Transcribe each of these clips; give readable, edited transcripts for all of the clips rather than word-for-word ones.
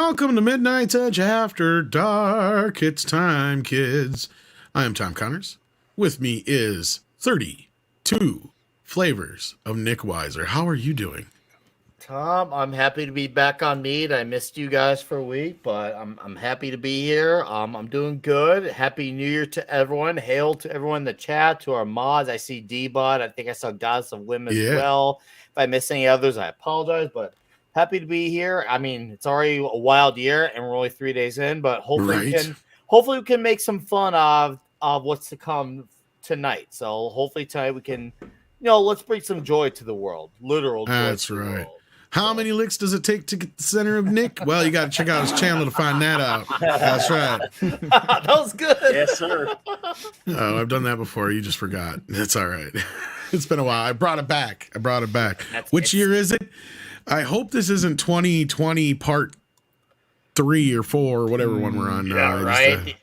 Welcome to Midnight's Edge After Dark. It's time, kids. I am Tom Connors. With me is 32 flavors of Nick Weiser. How are you doing? Tom, I'm happy to be back on MEAD. I missed you guys for a week, but I'm happy to be here. I'm doing good. Happy New Year to everyone. Hail to everyone in the chat, to our mods. I see D-Bud. I think I saw Goddess of Whim as well. If I miss any others, I apologize, but happy to be here. I mean, it's already a wild year, and we're only 3 days in, but hopefully we can make some fun of what's to come tonight. So hopefully tonight we can, let's bring some joy to the world. Literal joy. That's right. How many licks does it take to get the center of Nick? Well, you got to check out his channel to find that out. That's right. That was good. Yes, sir. Oh, I've done that before. You just forgot. That's all right. It's been a while. I brought it back. Which year is it? I hope this isn't 2020 part 3 or 4 or whatever one we're on now. Yeah, right.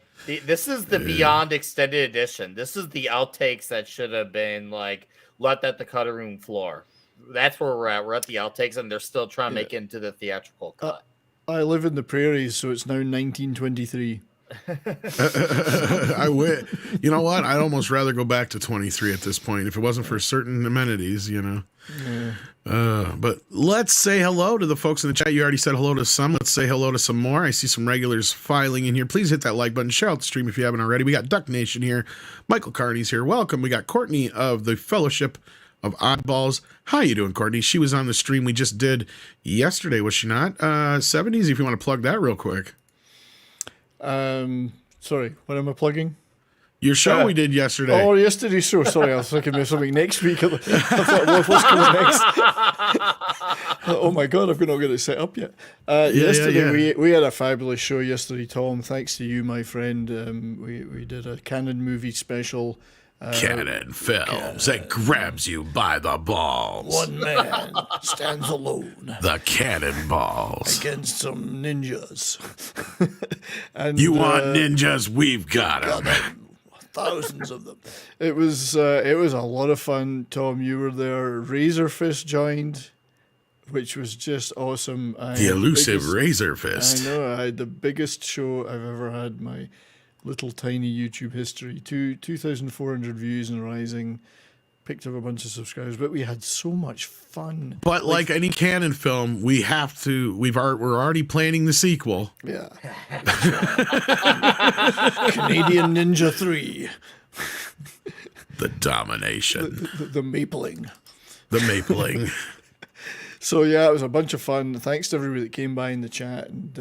This is the Beyond Extended Edition. This is the outtakes that should have been like left at the cutting room floor. That's where we're at. We're at the outtakes, and they're still trying to make it into the theatrical cut. I live in the prairies, so it's now 1923. I would. You know what? I'd almost rather go back to 23 at this point if it wasn't for certain amenities, Yeah. But let's say hello to the folks in the chat. You already said hello to some. Let's say hello to some more. I see some regulars filing in here. Please hit that like button. Share out the stream if you haven't already. We got Duck Nation here. Michael Carney's here. Welcome. We got Courtney of the Fellowship of Oddballs. How you doing, Courtney? She was on the stream we just did yesterday, was she not? 70s, if you want to plug that real quick. Sorry, what am I plugging? Your show we did yesterday. Oh, yesterday's show. Sorry, I was thinking of something next week. I thought, what's coming next? Oh my God, I've not got it set up yet. Yesterday, we had a fabulous show yesterday, Tom. Thanks to you, my friend. We did a Canon movie special. Canon Films that grabs you by the balls. One man stands alone. The Cannonballs. Against some ninjas. And, you want ninjas? We've got them. Thousands of them. It was a lot of fun, Tom. You were there. Razor Fist joined, which was just awesome. The elusive Razor Fist. I know. I had the biggest show I've ever had. My little tiny YouTube history. 2,400 views and rising. Picked up a bunch of subscribers, but we had so much fun. But like any Canon film, we're already planning the sequel. Yeah. Canadian Ninja 3. The Domination. The Mapling. The Mapling. So yeah, it was a bunch of fun. Thanks to everybody that came by in the chat and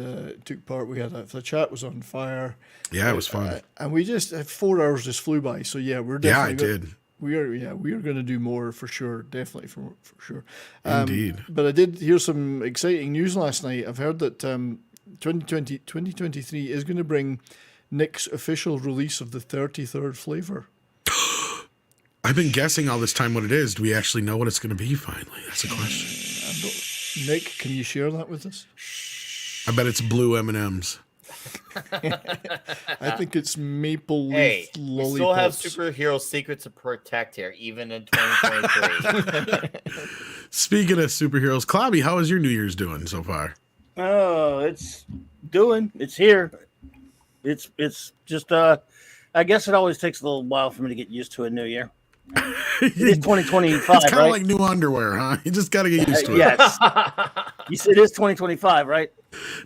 took part. The chat was on fire. Yeah, it was fun. And we just 4 hours just flew by. So yeah, we're definitely. Yeah, it did. We are going to do more for sure. Definitely for sure. Indeed. But I did hear some exciting news last night. I've heard that 2023 is going to bring Nick's official release of the 33rd flavor. I've been guessing all this time what it is. Do we actually know what it's going to be finally? That's a question. Nick, can you share that with us? I bet it's blue M&Ms. I think it's maple leaf lollipops. We still have superhero secrets to protect here, even in 2023. Speaking of superheroes, Clobby, how is your New Year's doing so far? Oh, it's here. It's just I guess it always takes a little while for me to get used to a new year. It's 2025. It's kind of right? like new underwear, huh? You just got to get used to it. Yes. You said it is 2025, right?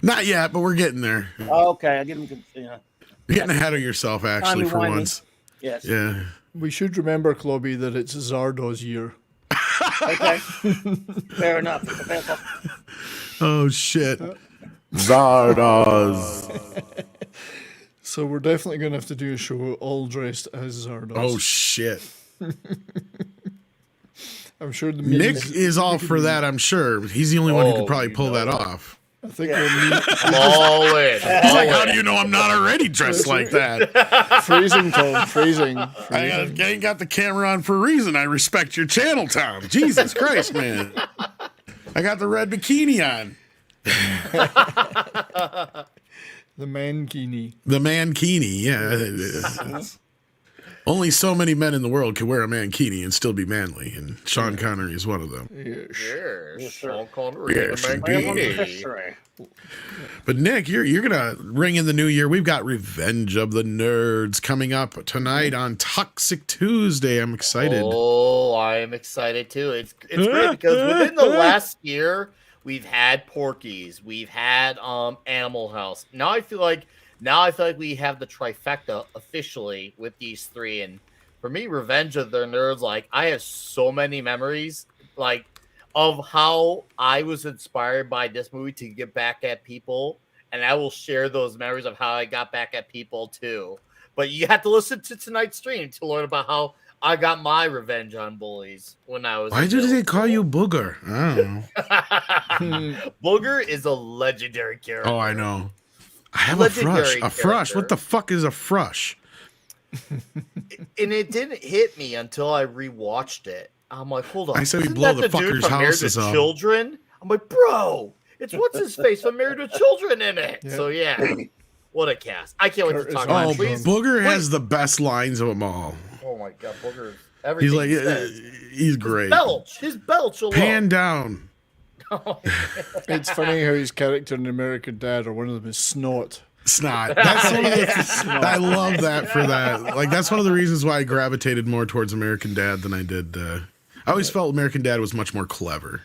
Not yet, but we're getting there. Oh, okay. I get them. You're getting ahead of yourself, actually, for once. Yes. Yeah. We should remember, Clobby, that it's Zardoz year. Okay. Fair enough. Oh, shit. Zardoz. So we're definitely going to have to do a show all dressed as Zardoz. Oh, shit. I'm sure Nick is all for that, I'm sure. He's the only one who could probably pull that off. I think we'll need all in. He's like, how do you know I'm not already dressed like that? Phrasing, Tom. Phrasing. I ain't got the camera on for a reason. I respect your channel, Tom. Jesus Christ, man. I got the red bikini on. The mankini. The mankini, yeah. Only so many men in the world can wear a mankini and still be manly, and Sean Connery is one of them. Yes, Sean Connery. Yes, indeed. History. But Nick, you're gonna ring in the new year. We've got Revenge of the Nerds coming up tonight on Toxic Tuesday. I'm excited. Oh, I am excited too. It's great because within the last year, we've had Porky's, we've had Animal House. Now I feel like we have the trifecta officially with these three. And for me, Revenge of the Nerds, like I have so many memories, like of how I was inspired by this movie to get back at people, and I will share those memories of how I got back at people too. But you have to listen to tonight's stream to learn about how I got my revenge on bullies when I was. Why did they call you Booger? I don't know. Booger is a legendary character. Oh, I know. I have a frush. A frush. What the fuck is a frush? And it didn't hit me until I rewatched it. I'm like, hold on. I said we isn't blow that the dude fuckers' from Married houses to up. Children? I'm like, bro, it's what's his face from Married with Children in it. Yeah. So yeah, what a cast! I can't wait to Curtis talk Oh, about it. Ashburn. Please. Booger has the best lines of them all. Oh my god, Booger! He's Everything like, he says. he's great. His belch alone. Pan down. It's funny how his character in American Dad, or one of them, is Snot. Snot. That's one of the, I love that for that. Like, that's one of the reasons why I gravitated more towards American Dad than I did. I always felt American Dad was much more clever.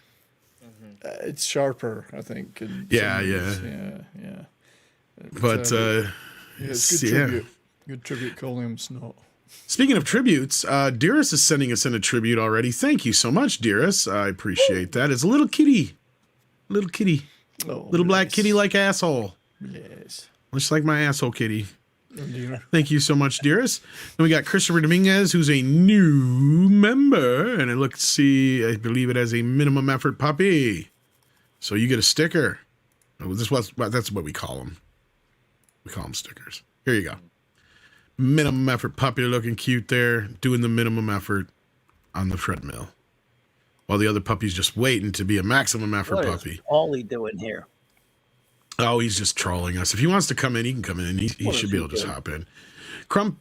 It's sharper, I think. in Yeah, some yeah. ways. Yeah. But Yeah, it's good yeah. tribute. Good tribute calling him Snot. Speaking of tributes, Dearest is sending us in a tribute already. Thank you so much, Dearest. I appreciate that. It's a little kitty. Oh, Little black yes. kitty-like asshole. Yes. Just like my asshole kitty. Oh, dear. Thank you so much, Dearest. Then we got Christopher Dominguez, who's a new member. And I believe it has a minimum effort puppy. So you get a sticker. That's what we call them. We call them stickers. Here you go. Minimum effort puppy, looking cute there, doing the minimum effort on the treadmill. While the other puppy's just waiting to be a maximum effort What is puppy. Ollie doing here? Oh, he's just trolling us. If he wants to come in, he can come in. He What should is be he able to just doing? hop in.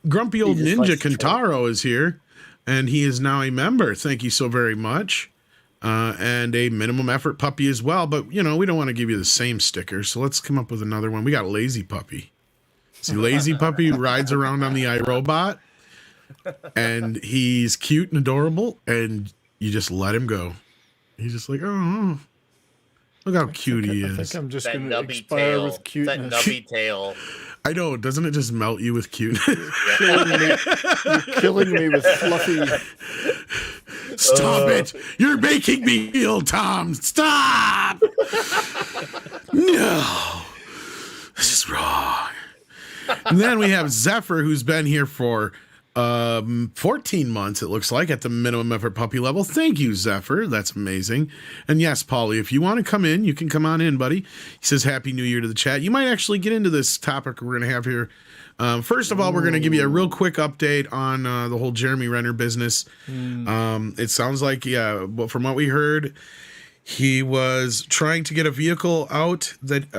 Grumpy old just ninja likes to troll. Kentaro is here, and he is now a member. Thank you so very much. And a minimum effort puppy as well. But, we don't want to give you the same sticker, so let's come up with another one. We got Lazy Puppy. See, Lazy Puppy rides around on the iRobot, and he's cute and adorable, and you just let him go. He's just like, oh, look how cute he I think is. I'm just That going to nubby expire tail. with That cuteness. nubby tail. I know, doesn't it just melt you with cuteness? You're killing me with fluffy. Stop it! You're making me ill, Tom! Stop! No! This is wrong. And then we have Zephyr, who's been here for 14 months, it looks like, at the minimum effort puppy level. Thank you, Zephyr. That's amazing. And yes, Paulie, if you want to come in, you can come on in, buddy. He says Happy New Year to the chat. You might actually get into this topic we're going to have here. First of all, we're going to give you a real quick update on the whole Jeremy Renner business. It sounds like, well, from what we heard, he was trying to get a vehicle out that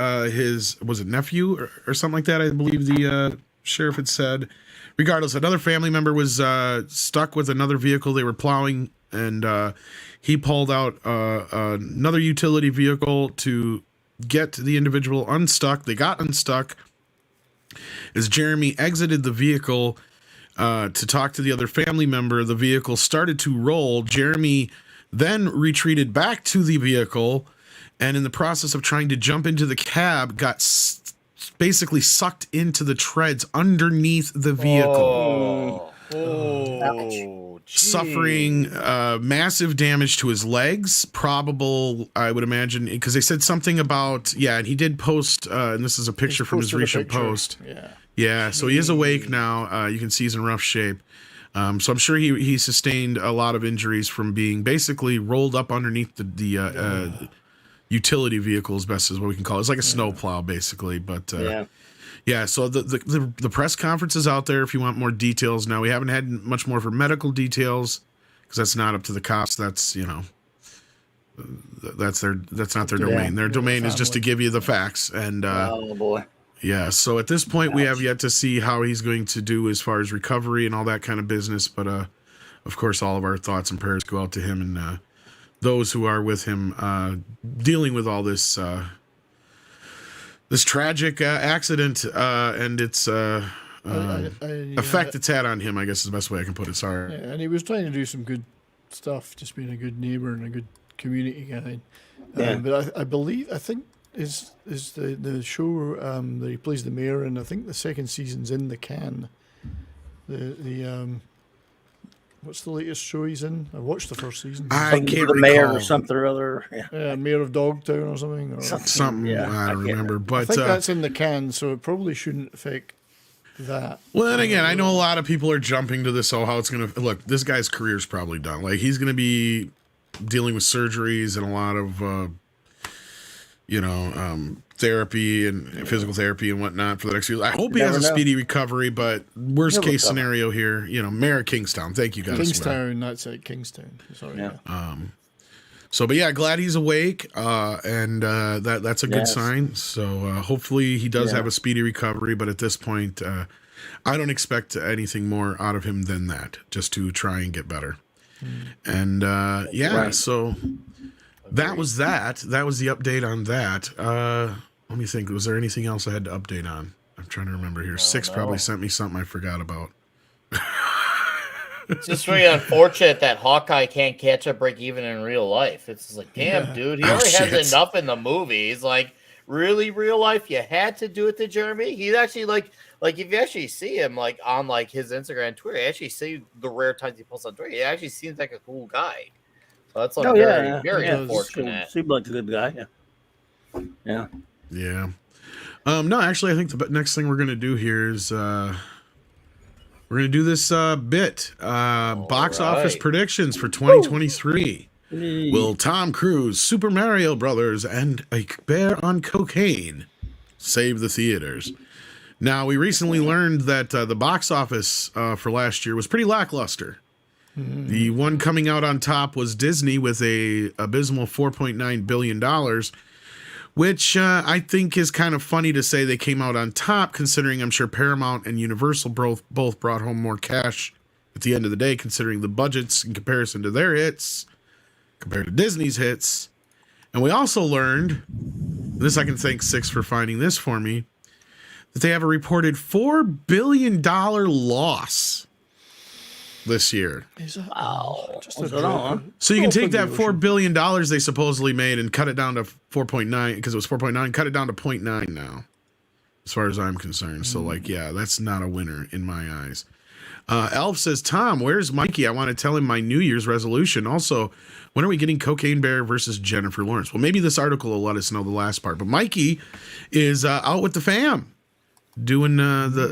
was it nephew or something like that, I believe the sheriff had said. Regardless, another family member was stuck with another vehicle they were plowing, and he pulled out another utility vehicle to get the individual unstuck. They got unstuck. As Jeremy exited the vehicle to talk to the other family member, the vehicle started to roll. Jeremy then retreated back to the vehicle, and in the process of trying to jump into the cab, got basically sucked into the treads underneath the vehicle. Oh, Suffering massive damage to his legs, probable, I would imagine, because they said something about, and he did post, and this is a picture from his recent post. Yeah, so he is awake now. You can see he's in rough shape. So I'm sure he sustained a lot of injuries from being basically rolled up underneath the utility vehicle, as best as what we can call it. It's like a snowplow, basically. But so the press conference is out there if you want more details. Now, we haven't had much more for medical details because that's not up to the cops. That's that's not their domain. Their domain is just to give you the facts. And Oh boy. Yeah, so at this point, we have yet to see how he's going to do as far as recovery and all that kind of business. But of course, all of our thoughts and prayers go out to him and those who are with him dealing with all this this tragic accident and its effect it's had on him. I guess is the best way I can put it. Sorry. Yeah, and he was trying to do some good stuff, just being a good neighbor and a good community guy. But I think is the show that he plays the mayor in. I think the second season's in the can. The what's the latest show he's in? I watched the first season. I can't the mayor recall. or something or other. Yeah, Mayor of Dogtown or something. Or Something I don't remember, I but think that's in the can, so it probably shouldn't affect that. well, then again, I know a lot of people are jumping to this. Oh, how it's gonna look. This guy's career's probably done. Like he's gonna be dealing with surgeries and a lot of therapy and physical therapy and whatnot for the next few. I hope he has a speedy recovery, but worst case scenario here, Mayor of Kingstown. Thank you guys. Kingstown, that's it, Kingstown. Sorry. Yeah. So, but yeah, glad he's awake, and that's a good sign. So hopefully he does have a speedy recovery. But at this point, I don't expect anything more out of him than that, just to try and get better. And so that was that. That was the update on that. Let me think. Was there anything else I had to update on? I'm trying to remember here. Six probably sent me something I forgot about. It's just really unfortunate that Hawkeye can't catch a break even in real life. It's just like, damn, dude, he already has enough in the movies. Like, really, real life, you had to do it to Jeremy. He's actually like if you actually see him like on like his Instagram and Twitter, you actually see the rare times he posts on Twitter. He actually seems like a cool guy. So that's like very unfortunate. Seemed like a good guy. Yeah. Yeah. No, actually, I think the next thing we're gonna do here is we're gonna do this bit box office predictions for 2023. Will Tom Cruise, Super Mario Brothers, and A Bear on Cocaine save the theaters? Now, we recently learned that the box office for last year was pretty lackluster. The one coming out on top was Disney with a abysmal $4.9 billion, which I think is kind of funny to say they came out on top, considering I'm sure Paramount and Universal both brought home more cash at the end of the day, considering the budgets in comparison to their hits, compared to Disney's hits. And we also learned, this I can thank Six for finding this for me, that they have a reported $4 billion loss this year. Wow. So you can take that $4 billion they supposedly made and cut it down to 4.9, because it was 4.9, cut it down to 0.9 now, as far as I'm concerned. So that's not a winner in my eyes. Elf says, Tom, where's Mikey? I want to tell him my New Year's resolution. Also, when are we getting Cocaine Bear versus Jennifer Lawrence? Well, maybe this article will let us know the last part, but Mikey is out with the fam. Doing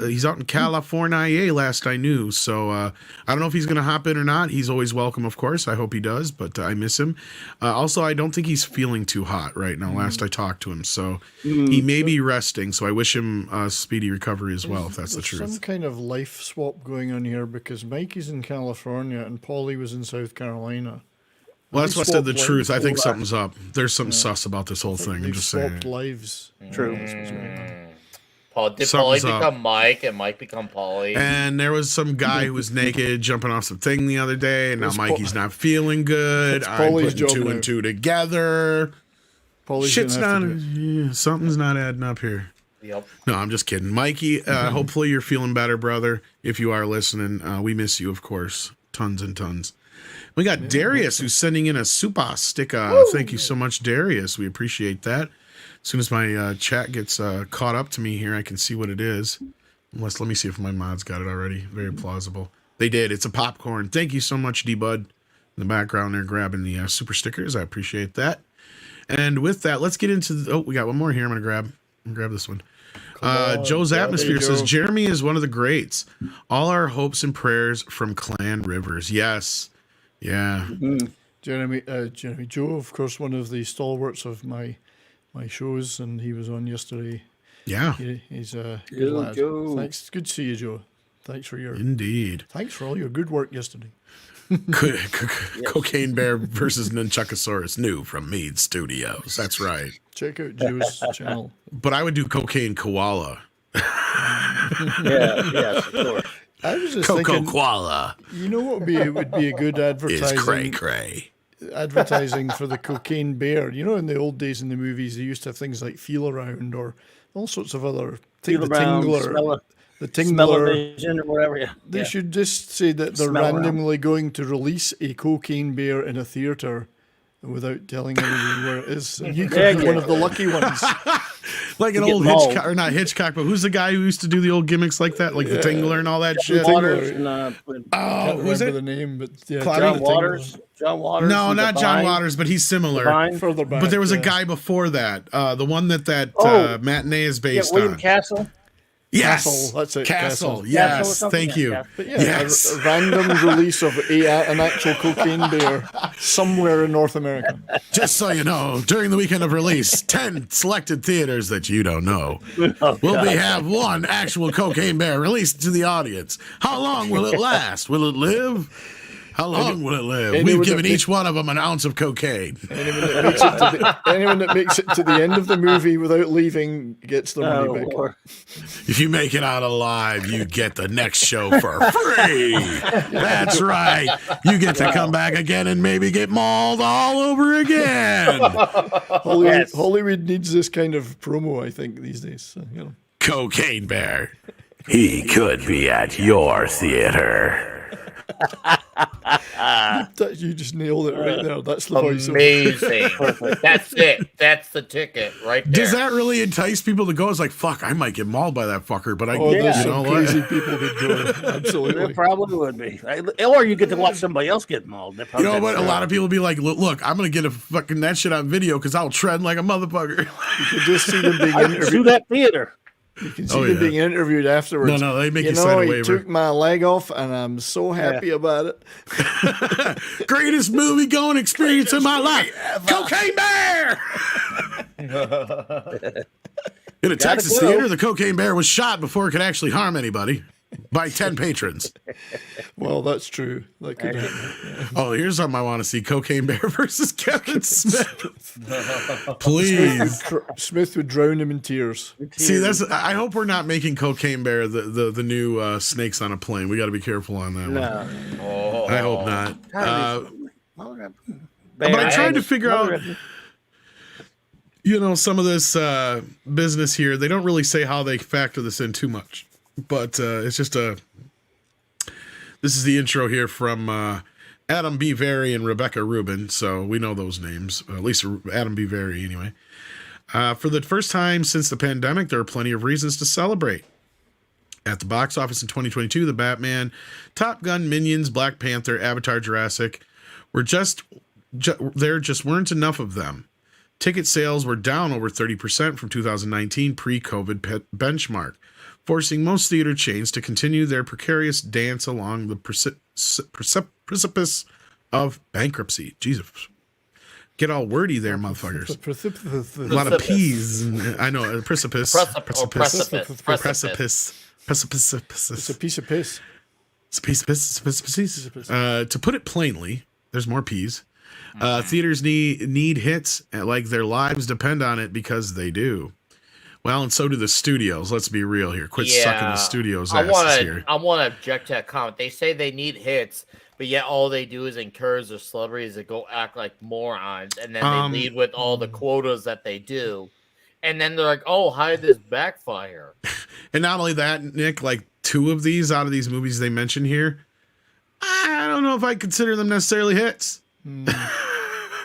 he's out in California last I knew, so I don't know if he's gonna hop in or not. He's always welcome, of course. I hope he does, but I miss him. Also, I don't think he's feeling too hot right now. Last I talked to him, so he may be resting. So I wish him a speedy recovery as well, if that's the truth. Some kind of life swap going on here, because Mikey's in California and Paulie was in South Carolina. Well, that's what I said. The truth. I think something's up. There's something sus about this whole thing. I'm just saying. Swapped lives. True. Did Paulie become Mike and Mike become Paulie? And there was some guy who was naked jumping off some thing the other day, and now Mikey's not feeling good. I'm putting two and two together. Shit's not. Something's not adding up here. Yep. No, I'm just kidding. Mikey, hopefully you're feeling better, brother. If you are listening, we miss you, of course. Tons and tons. We got Darius who's sending in a super sticker. Thank you so much, Darius. We appreciate that. As soon as my chat gets caught up to me here, I can see what it is. Let me see if my mods got it already. Very plausible. They did. It's a popcorn. Thank you so much, D-Bud. In the background there, grabbing the super stickers. I appreciate that. And with that, let's get into we got one more here. I'm gonna grab this one. Joe's Atmosphere says, Jeremy is one of the greats. All our hopes and prayers from Clan Rivers. Yes. Yeah. Jeremy Joe, of course, one of the stalwarts of my shows, and he was on yesterday. Yeah. He's a good lad. Joe. Thanks. Good to see you, Joe. Thanks for all your good work yesterday. Cocaine Bear versus Nunchuckosaurus, new from MEAD Studios. That's right. Check out Joe's channel. But I would do Cocaine Koala Yeah, yes, of course. I was just Coco thinking, Koala you know what would be a good is cray advertising cray. advertising for the cocaine bear. You know, in the old days in the movies, they used to have things like Feel Around or all sorts of other. Take Feel the around, Tingler, the smell a Tingler. vision or whatever. Yeah. They Yeah. should just say that they're Smell around. randomly going to release a cocaine bear in a theater without telling anybody where it is. And you could be one of the lucky ones. Like an get old mauled. Hitchcock, or not Hitchcock, but who's the guy who used to do the old gimmicks like that, like the Tingler and all that shit? Waters and Can't who's remember it? the name, but yeah, John the Waters. John Waters. No, and not John Divine. Waters, but he's similar. Divine. Further back. But there was a yeah. guy before that, the one that Oh. matinee is Yeah, based William on. Castle. Yes, Castle, that's it, Castle. Castle. Yes, Castle or something? thank Yeah, you. Castle. But yeah, Yes. a random release of an actual cocaine bear somewhere in North America. Just so you know, during the weekend of release, 10 selected theaters that you don't know Oh, will God. have one actual cocaine bear released to the audience. How long will it last? Will it live? How long will it live? anyone We've given that each one of them an ounce of cocaine. Anyone that makes it to the end of the movie without leaving gets their Oh, money back. Lord. If you make it out alive, you get the next show for free. That's right. You get to come back again and maybe get mauled all over again. Yes. Hollywood needs this kind of promo, I think, these days. So, you know. Cocaine Bear. He could be at your theater. You just nailed it right there. That's the voice. Amazing. That's it. That's the ticket right there. Does that really entice people to go? It's like, fuck, I might get mauled by that fucker, but I, Oh, there's you know some crazy what? people that go. Absolutely. It probably would be. Or you get to watch somebody else get mauled. You know what? A lot of people be like, look, I'm going to get a fucking that shit on video because I'll tread like a motherfucker. You can just see them being Sue interviewed. that theater. You can see Oh, them yeah. being interviewed afterwards. No, they make You you know, sign a he waiver. took my leg off, and I'm so happy about it. Greatest movie going experience in my life. Cocaine Bear! In a Texas go. theater, the Cocaine Bear was shot before it could actually harm anybody by 10 patrons. Well, that's true. That could happen. Oh, here's something I want to see. Cocaine Bear versus Kevin Smith. Please. Smith would drown him in tears. See, I hope we're not making Cocaine Bear the new snakes on a plane. We got to be careful on that one. No. I hope not. But I tried to figure out, some of this business here. They don't really say how they factor this in too much, but it's just this is the intro here from Adam B. Very and Rebecca Rubin. So we know those names, at least Adam B. Very anyway. For the first time since the pandemic, there are plenty of reasons to celebrate. At the box office in 2022, The Batman, Top Gun, Minions, Black Panther, Avatar, Jurassic there just weren't enough of them. Ticket sales were down over 30% from 2019 pre-COVID benchmark, forcing most theater chains to continue their precarious dance along the precipice of bankruptcy. Jesus. Get all wordy there, motherfuckers. A lot of P's. I know, precipice. Precipice. It's a piece of piss. It's a piece of piss. To put it plainly, there's more P's. Theaters need hits like their lives depend on it because they do. Well, and so do the studios. Let's be real here. Quit sucking the studios' asses here. I want to object to that comment. They say they need hits, but yet all they do is encourage the celebrities to go act like morons, and then they lead with all the quotas that they do. And then they're like, oh, how did this backfire? And not only that, Nick, like 2 of these out of these movies they mentioned here, I don't know if I consider them necessarily hits.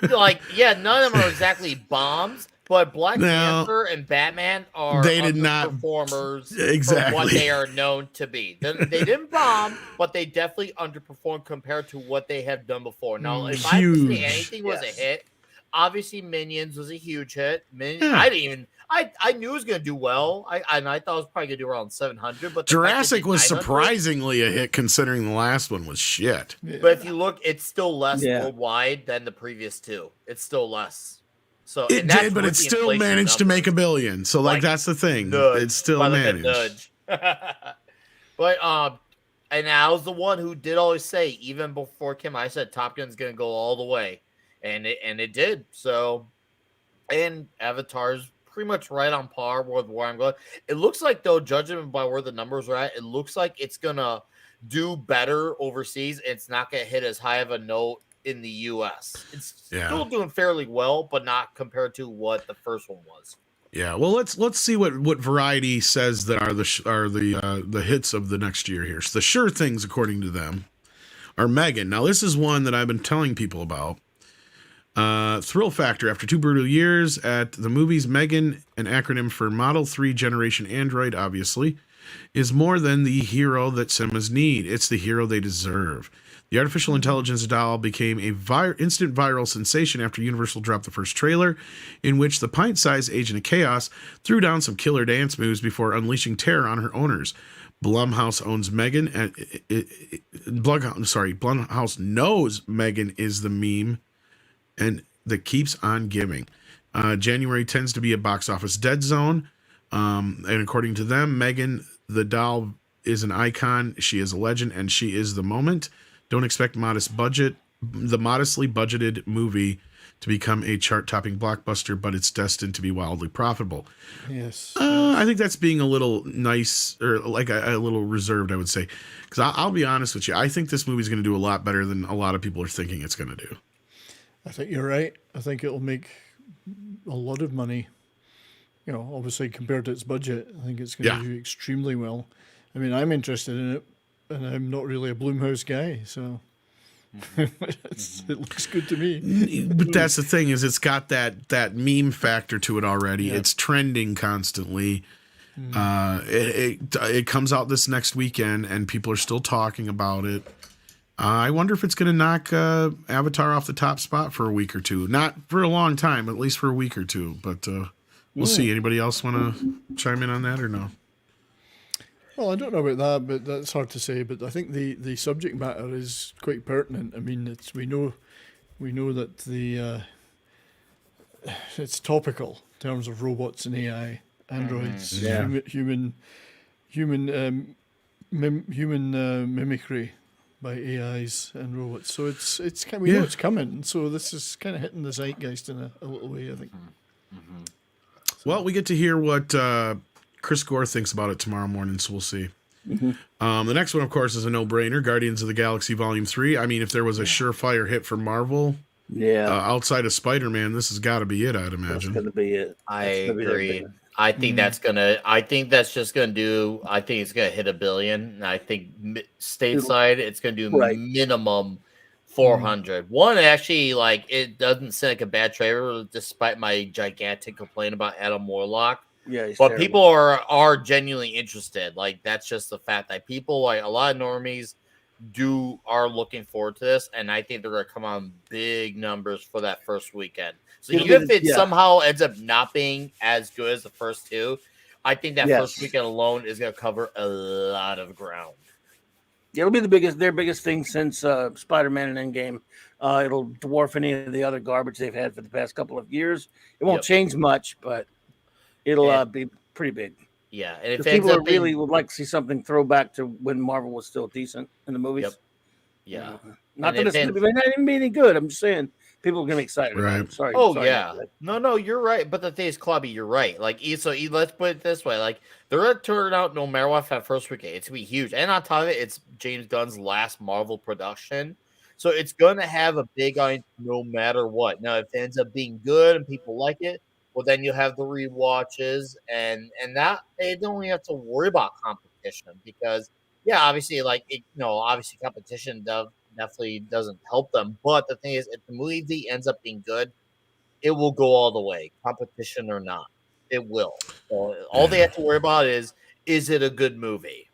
Like, yeah, none of them are exactly bombs, but Black Panther and Batman are underperformers exactly for what they are known to be. They didn't bomb, but they definitely underperformed compared to what they have done before. Now, if I could say anything was a hit, obviously Minions was a huge hit. I knew it was going to do well. I thought it was probably going to do around 700. But Jurassic was surprisingly a hit considering the last one was shit. But if you look, it's still less worldwide than the previous 2. It's still less. So it did, but it still managed to make $1 billion. So that's the thing. It still managed. But and I was the one who did always say, even before Kim, I said Top Gun's going to go all the way, and it did. So, and Avatar's pretty much right on par with where I'm going. It looks like, though, judging by where the numbers are at, it looks like it's gonna do better overseas. It's not gonna hit as high of a note in the U.S. It's still doing fairly well, but not compared to what the first one was. Yeah, well, let's see what Variety says that are the hits of the next year here. So the sure things, according to them, are Megan. Now, this is one that I've been telling people about. Thrill factor. After 2 brutal years at the movies, Megan, an acronym for Model 3 Generation Android, obviously, is more than the hero that cinemas need. It's the hero they deserve. The artificial intelligence doll became a instant viral sensation after Universal dropped the first trailer, in which the pint-sized agent of chaos threw down some killer dance moves before unleashing terror on her owners. Blumhouse owns Megan, and Blumhouse knows Megan is the meme, and that keeps on giving. January tends to be a box office dead zone, and according to them, Megan the doll is an icon. She is a legend, and she is the moment. Don't expect the modestly budgeted movie to become a chart-topping blockbuster, but it's destined to be wildly profitable. Yes. I think that's being a little nice, or like a little reserved, I would say. Because I'll be honest with you, I think this movie's going to do a lot better than a lot of people are thinking it's going to do. I think you're right. I think it'll make a lot of money. You know, obviously compared to its budget, I think it's going to do extremely well. I mean, I'm interested in it, and I'm not really a Blumhouse guy, so it looks good to me. But that's the thing, is it's got that meme factor to it already. Yeah. It's trending constantly. It comes out this next weekend, and people are still talking about it. I wonder if it's going to knock Avatar off the top spot for a week or two. Not for a long time, at least for a week or two. But we'll see. Anybody else want to chime in on that or no? Well, I don't know about that, but that's hard to say. But I think the subject matter is quite pertinent. I mean, we know that it's topical in terms of robots and AI, androids, human mimicry by AIs and robots. So we know it's coming. So this is kind of hitting the zeitgeist in a little way, I think. Mm-hmm. Well, we get to hear what Chris Gore thinks about it tomorrow morning, so we'll see. Mm-hmm. The next one, of course, is a no-brainer, Guardians of the Galaxy Volume 3. I mean, if there was a surefire hit for Marvel, outside of Spider-Man, this has got to be it, I'd imagine. That's going to be it. I agree. I think it's going to hit $1 billion. And I think stateside, it's going to do minimum 400. One, actually, like, it doesn't seem like a bad trailer, despite my gigantic complaint about Adam Warlock. Yeah, but people are genuinely interested. Like, that's just the fact that people, like a lot of normies, are looking forward to this, and I think they're going to come on big numbers for that first weekend. So even if it somehow ends up not being as good as the first two, I think that first weekend alone is going to cover a lot of ground. It'll be their biggest thing since Spider-Man and Endgame. It'll dwarf any of the other garbage they've had for the past couple of years. It won't change much, but it'll be pretty big. Yeah, and if people really would like to see something throwback to when Marvel was still decent in the movies. Yeah, not that it may not even be any good. I'm just saying people are gonna be excited. Right. About it. Sorry. No, you're right. But the thing is, Clubby, you're right. Like, let's put it this way: like, they're gonna turn out no matter what for that first weekend. It's gonna be huge, and on top of it, it's James Gunn's last Marvel production, so it's gonna have a big audience no matter what. Now, if it ends up being good and people like it, well, then you have the rewatches, and that they don't even have to worry about competition because, obviously, obviously competition definitely doesn't help them. But the thing is, if the movie ends up being good, it will go all the way, competition or not. It will. So all they have to worry about is it a good movie?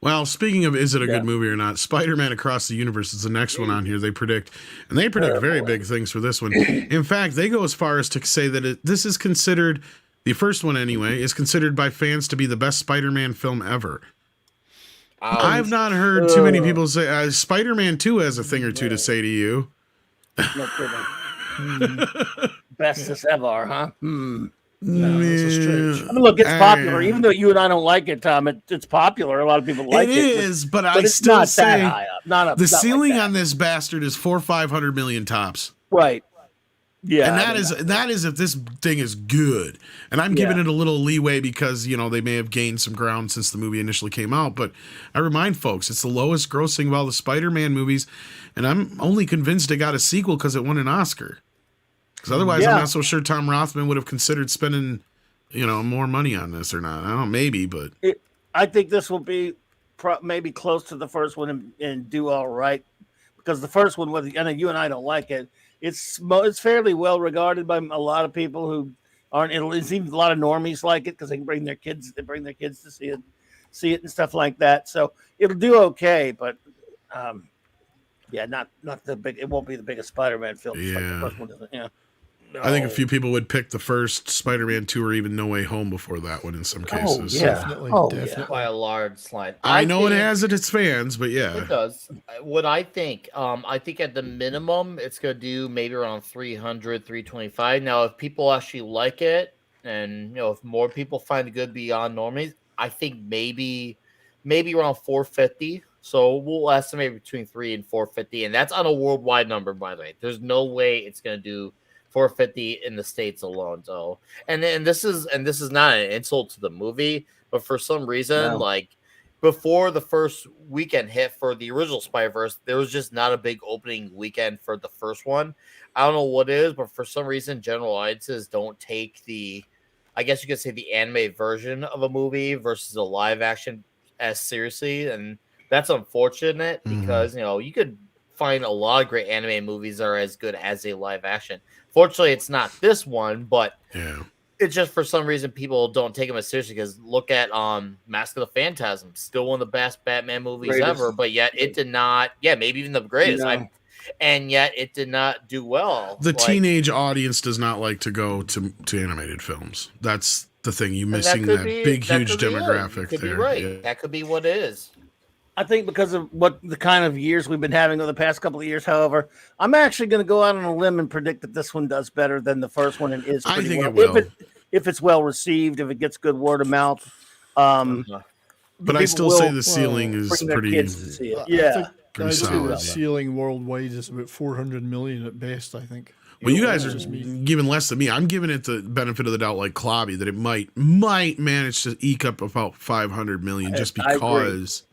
Well, speaking of is it a good movie or not, Spider-Man Across the Universe is the next one on here. They predict very big things for this one. In fact, they go as far as to say that this is considered, the first one anyway, is considered by fans to be the best Spider-Man film ever. I've not heard too many people say Spider-Man 2 has a thing or two to say to you. No kidding. Bestest ever, huh? No, that's strange. I mean, look, it's popular. Even though you and I don't like it, Tom, it's popular. A lot of people like it. It is, but I it's still not say that high up. The ceiling like on this bastard is $400-500 million tops. Right. Yeah, And that is if this thing is good. And I'm giving it a little leeway because, they may have gained some ground since the movie initially came out. But I remind folks, it's the lowest grossing of all the Spider-Man movies. And I'm only convinced it got a sequel because it won an Oscar. Because otherwise, I'm not so sure Tom Rothman would have considered spending, more money on this or not. I don't know, maybe, but I think this will be maybe close to the first one and do all right. Because the first one, whether you and I don't like it, it's fairly well regarded by a lot of people who aren't. It's even a lot of normies like it because they can bring their kids. They bring their kids to see it and stuff like that. So it'll do okay, but not the big. It won't be the biggest Spider-Man film. Yeah. Like the first one isn't. Yeah. No. I think a few people would pick the first Spider-Man 2 or even No Way Home before that one in some cases. Definitely. By a large slide. I know it has its fans, but yeah. It does. What I think at the minimum, it's going to do maybe around 300, 325. Now, if people actually like it and, if more people find it good beyond normies, I think maybe around 450. So we'll estimate between 3 and 450. And that's on a worldwide number, by the way. There's no way it's going to do 450 in the States alone. So, and this is not an insult to the movie, but for some reason, like before the first weekend hit for the original Spider-Verse, there was just not a big opening weekend for the first one. I don't know what it is, but for some reason, general audiences don't take I guess you could say the anime version of a movie versus a live action as seriously. And that's unfortunate because, you could find a lot of great anime movies that are as good as a live action. Fortunately, it's not this one, but it's just for some reason people don't take them as seriously because look at Mask of the Phantasm, still one of the best Batman movies ever, but yet it did not, maybe even the greatest. And yet it did not do well. The teenage audience does not like to go to animated films. That's the thing. You're missing that big, huge demographic you could there. Be right. Yeah. That could be what it is. I think because of what the kind of years we've been having over the past couple of years, however, I'm actually going to go out on a limb and predict that this one does better than the first one and is pretty I think well. it will. If it's well received, if it gets good word of mouth. But I still say the ceiling is pretty. Kids to see it. I think the ceiling worldwide is about 400 million at best, I think. Well, you guys are giving less than me. I'm giving it the benefit of the doubt, like Clobby, that it might manage to eke up about 500 million just because.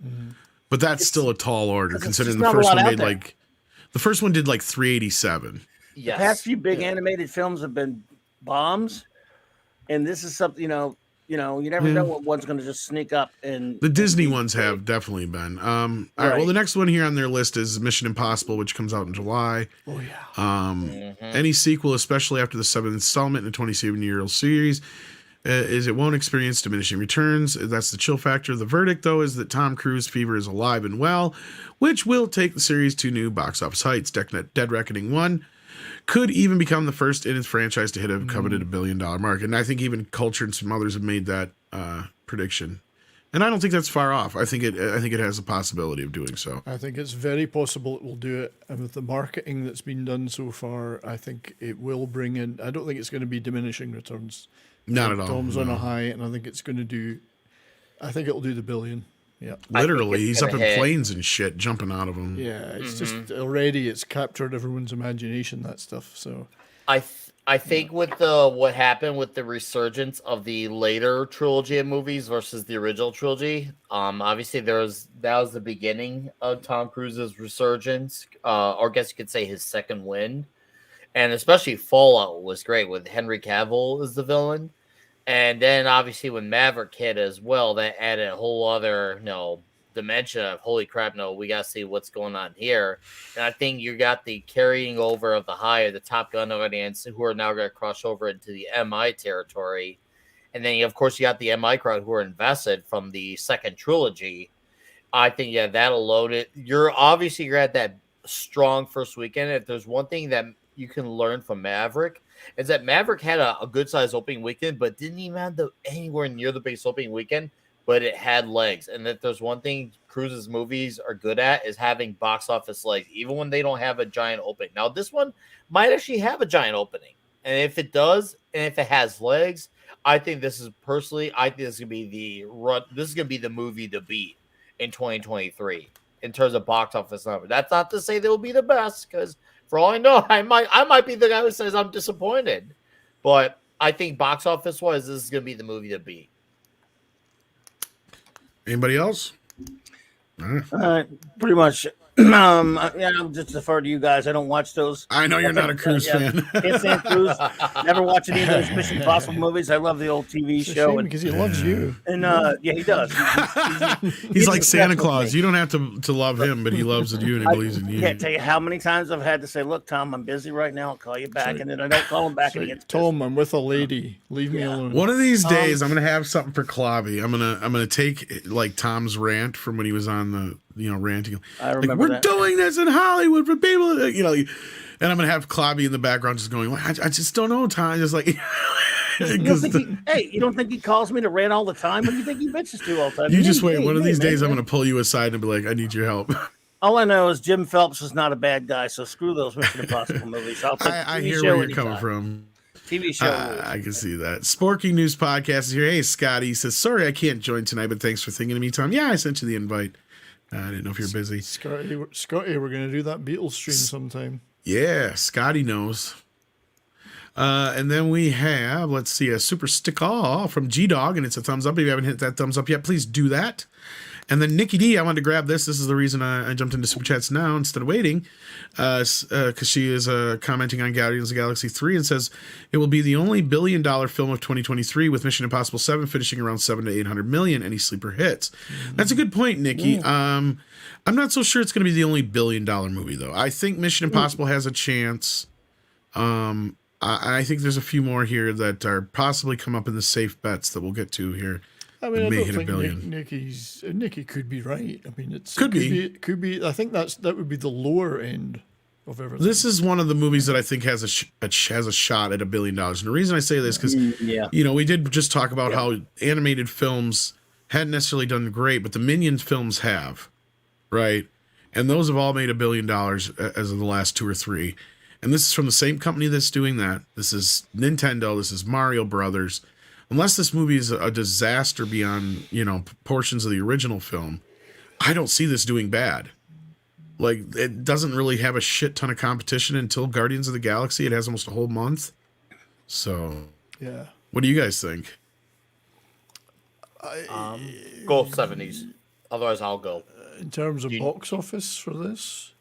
But that's still a tall order, considering the first one did like 387. Yes. The past few big animated films have been bombs, and this is something you never know what one's going to just sneak up. And the Disney ones have definitely been. All right. Well, the next one here on their list is Mission Impossible, which comes out in July. Oh yeah. Any sequel, especially after the 7th installment in the 27-year-old series, is it won't experience diminishing returns. That's the chill factor. The verdict, though, is that Tom Cruise fever is alive and well, which will take the series to new box office heights. Dead Reckoning 1 could even become the first in its franchise to hit a coveted $1 billion mark. And I think even Culture and some others have made that prediction. And I don't think that's far off. I think it has a possibility of doing so. I think it's very possible it will do it. And with the marketing that's been done so far, I think it will bring in. I don't think it's going to be diminishing returns. Not at all. Tom's on a high, and I think it's going to do. I think it'll do the $1 billion. Yeah, literally, he's up in planes and shit, jumping out of them. Yeah, it's just already it's captured everyone's imagination, that stuff. So, I think with what happened with the resurgence of the later trilogy of movies versus the original trilogy, obviously that was the beginning of Tom Cruise's resurgence, or I guess you could say his second wind. And especially Fallout was great with Henry Cavill as the villain. And then obviously when Maverick hit as well, that added a whole other, dimension of holy crap, we got to see what's going on here. And I think you got the carrying over of the high of the Top Gun audience who are now going to cross over into the MI territory. And then, of course, you got the MI crowd who are invested from the second trilogy. I think, that'll load it. You're at that strong first weekend. If there's one thing that you can learn from Maverick is that Maverick had a good sized opening weekend, but didn't even have anywhere near the biggest opening weekend, but it had legs. And that there's one thing Cruise's movies are good at is having box office legs, even when they don't have a giant opening. Now, this one might actually have a giant opening. And if it does, and if it has legs, I think this is going to be the movie to beat in 2023 in terms of box office number. That's not to say they will be the best, because For all I know, I might be the guy who says I'm disappointed. But I think box office wise, this is going to be the movie to beat. Anybody else? Pretty much. I'll just defer to you guys. I don't watch those. I know you're not a Cruise fan. Can't stand Cruise. Never watch any of those Mission Impossible movies. I love the old TV show. Because he loves you. And he does. He's like Santa Claus. You don't have to love him, but he loves you and he believes in you. I can't tell you how many times I've had to say, "Look, Tom, I'm busy right now. I'll call you back," and then I don't call him back. And he gets Tom, I'm with a lady. Leave me alone. One of these days, I'm gonna have something for Klobby. I'm gonna take like Tom's rant from when he was on the ranting. I remember we're that. doing this in Hollywood for people, and I'm gonna have Klobby in the background just going, I just don't know, Tom. Just like, you don't think he calls me to rant all the time? What do you think he bitches to all the time? You just wait. One of these days, I'm gonna pull you aside and be like, I need your help. All I know is Jim Phelps is not a bad guy, so screw those Mission Impossible movies. I hear where you're coming from. TV show. I can see that. Sporky News Podcast is here. Hey, Scotty says, sorry I can't join tonight, but thanks for thinking of me, Tom. Yeah, I sent you the invite. I didn't know if you're busy. Scotty, we're going to do that Beatles stream sometime. Yeah, Scotty knows. And then we have, let's see, a super sticker from G-Dog, and it's a thumbs up. If you haven't hit that thumbs up yet, please do that. And then Nikki D, I wanted to grab this. This is the reason I jumped into Super Chats now instead of waiting, because she is commenting on Guardians of the Galaxy 3 and says, it will be the only billion-dollar film of 2023 with Mission Impossible 7 finishing around 700 to 800 million. Any sleeper hits? Mm-hmm. That's a good point, Nikki. I'm not so sure it's going to be the only billion-dollar movie, though. I think Mission Impossible has a chance. I think there's a few more here that are possibly come up in the safe bets that we'll get to here. I mean, I may don't hit think a billion. Nikki could be right. I mean, could be. I think that would be the lower end of everything. This is one of the movies that I think has a shot at $1 billion. And the reason I say this because we did just talk about how animated films hadn't necessarily done great, but the Minions films have, right? And those have all made $1 billion as of the last 2 or 3. And this is from the same company that's doing that. This is Nintendo. This is Mario Brothers. Unless this movie is a disaster beyond, portions of the original film, I don't see this doing bad. Like, it doesn't really have a shit ton of competition until Guardians of the Galaxy. It has almost a whole month. So, yeah. What do you guys think? Go 70s. Otherwise, I'll go. In terms of box office for this,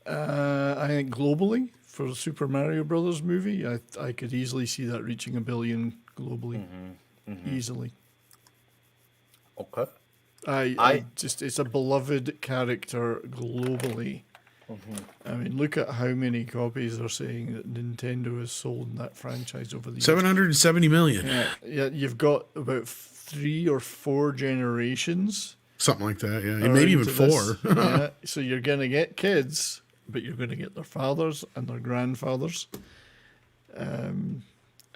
I think globally, for the Super Mario Brothers movie, I could easily see that reaching $1 billion globally, easily. Okay. It's a beloved character globally. I mean, look at how many copies they're saying that Nintendo has sold in that franchise over the years. 770 million. Yeah, you've got about 3 or 4 generations. Something like that, yeah. Maybe even 4. Yeah, so you're going to get kids, but you're going to get their fathers and their grandfathers.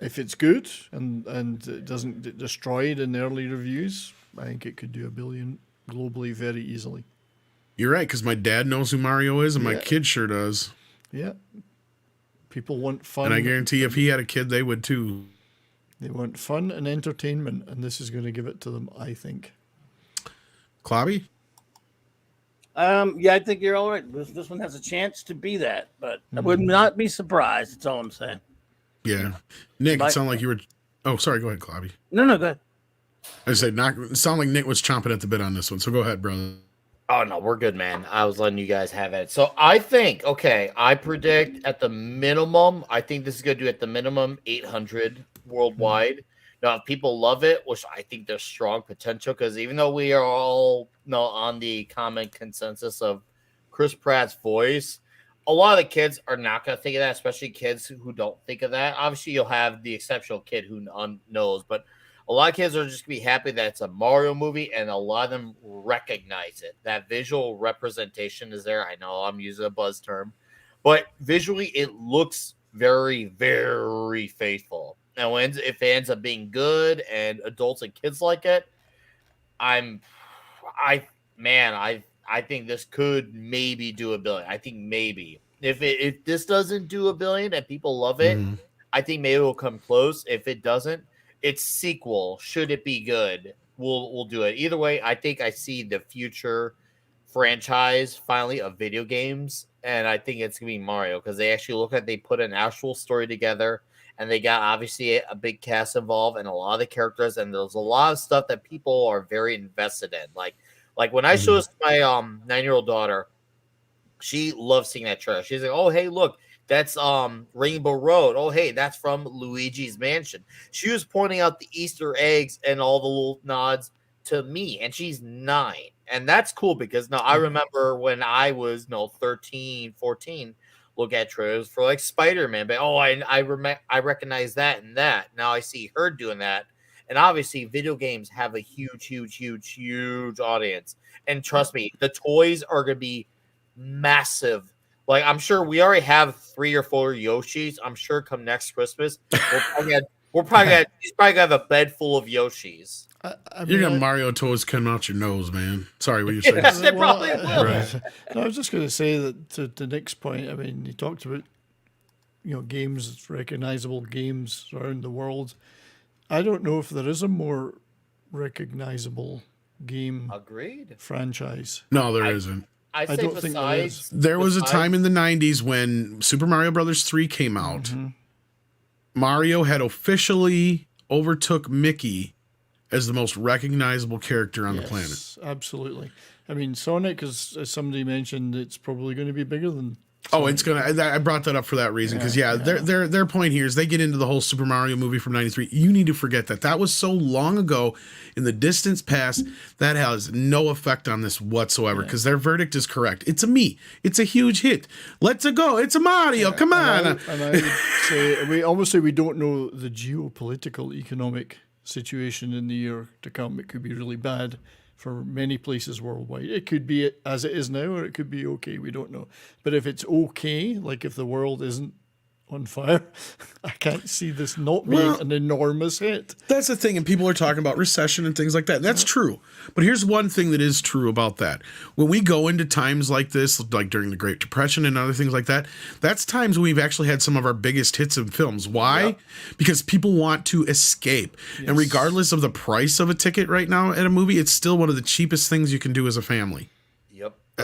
If it's good and it doesn't get destroyed in the early reviews, I think it could do $1 billion globally very easily. You're right, because my dad knows who Mario is, and my kid sure does. Yeah. People want fun. And I guarantee if he had a kid, they would too. They want fun and entertainment, and this is going to give it to them, I think. Klobby? I think you're all right. This one has a chance to be that, but I would not be surprised. That's all I'm saying. Yeah. Nick, it sounded like you were... Oh, sorry. Go ahead, Klobby. No, go ahead. I said, it sounded like Nick was chomping at the bit on this one, so go ahead, brother. Oh, no, we're good, man. I was letting you guys have it. So I think, I predict at the minimum, I think this is going to do at the minimum 800 worldwide. Now, if people love it, which I think there's strong potential, because even though we are all on the common consensus of Chris Pratt's voice, a lot of the kids are not going to think of that, especially kids who don't think of that. Obviously, you'll have the exceptional kid who knows, but a lot of kids are just going to be happy that it's a Mario movie, and a lot of them recognize it. That visual representation is there. I know I'm using a buzz term, but visually it looks very, very faithful. And if it ends up being good and adults and kids like it, I think this could maybe do $1 billion. I think maybe if this doesn't do $1 billion and people love it, I think maybe it will come close. If it doesn't, its sequel, should it be good, we'll do it. Either way, I think I see the future franchise finally of video games and I think it's gonna be Mario because they put an actual story together, and they got obviously a big cast involved and a lot of the characters, and there's a lot of stuff that people are very invested in. Like when I show this to my 9-year-old daughter, she loves seeing that trailer. She's like, "Oh, hey, look, that's Rainbow Road. Oh, hey, that's from Luigi's Mansion." She was pointing out the Easter eggs and all the little nods to me, and she's 9. And that's cool because now I remember when I was 13, 14, look at trailers for like Spider-Man, but I recognize that and that. Now I see her doing that. And obviously, video games have a huge audience. And trust me, the toys are going to be massive. Like, I'm sure we already have 3 or 4 Yoshis. I'm sure come next Christmas, she's probably gonna have a bed full of Yoshis. You're gonna Mario toys coming out your nose, man. Sorry, what you're saying. Yes, they probably will. Right. No, I was just going to say that to Nick's point. I mean, he talked about games, recognizable games around the world. I don't know if there is a more recognizable game Agreed franchise. No, there isn't. I say don't think there is. There was a time in the 90s when Super Mario Brothers 3 came out. Mm-hmm. Mario had officially overtook Mickey as the most recognizable character on the planet. Absolutely. I mean, Sonic, as somebody mentioned, it's probably going to be bigger than Oh, it's gonna. I brought that up for that reason because their point here is they get into the whole Super Mario movie from '93. You need to forget that was so long ago in the distant past that has no effect on this whatsoever because their verdict is correct. It's a me. It's a huge hit. Let's go. It's a Mario. Come on. And I would say we don't know the geopolitical economic situation in the year to come. It could be really bad for many places worldwide. It could be as it is now, or it could be okay. We don't know. But if it's okay, like if the world isn't on fire, I can't see this not being an enormous hit. That's the thing, and people are talking about recession and things like that. That's true. But here's one thing that is true about that. When we go into times like this, like during the Great Depression and other things like that, that's times when we've actually had some of our biggest hits in films. Why? Yep. Because people want to escape. Yes. And regardless of the price of a ticket right now at a movie, it's still one of the cheapest things you can do as a family.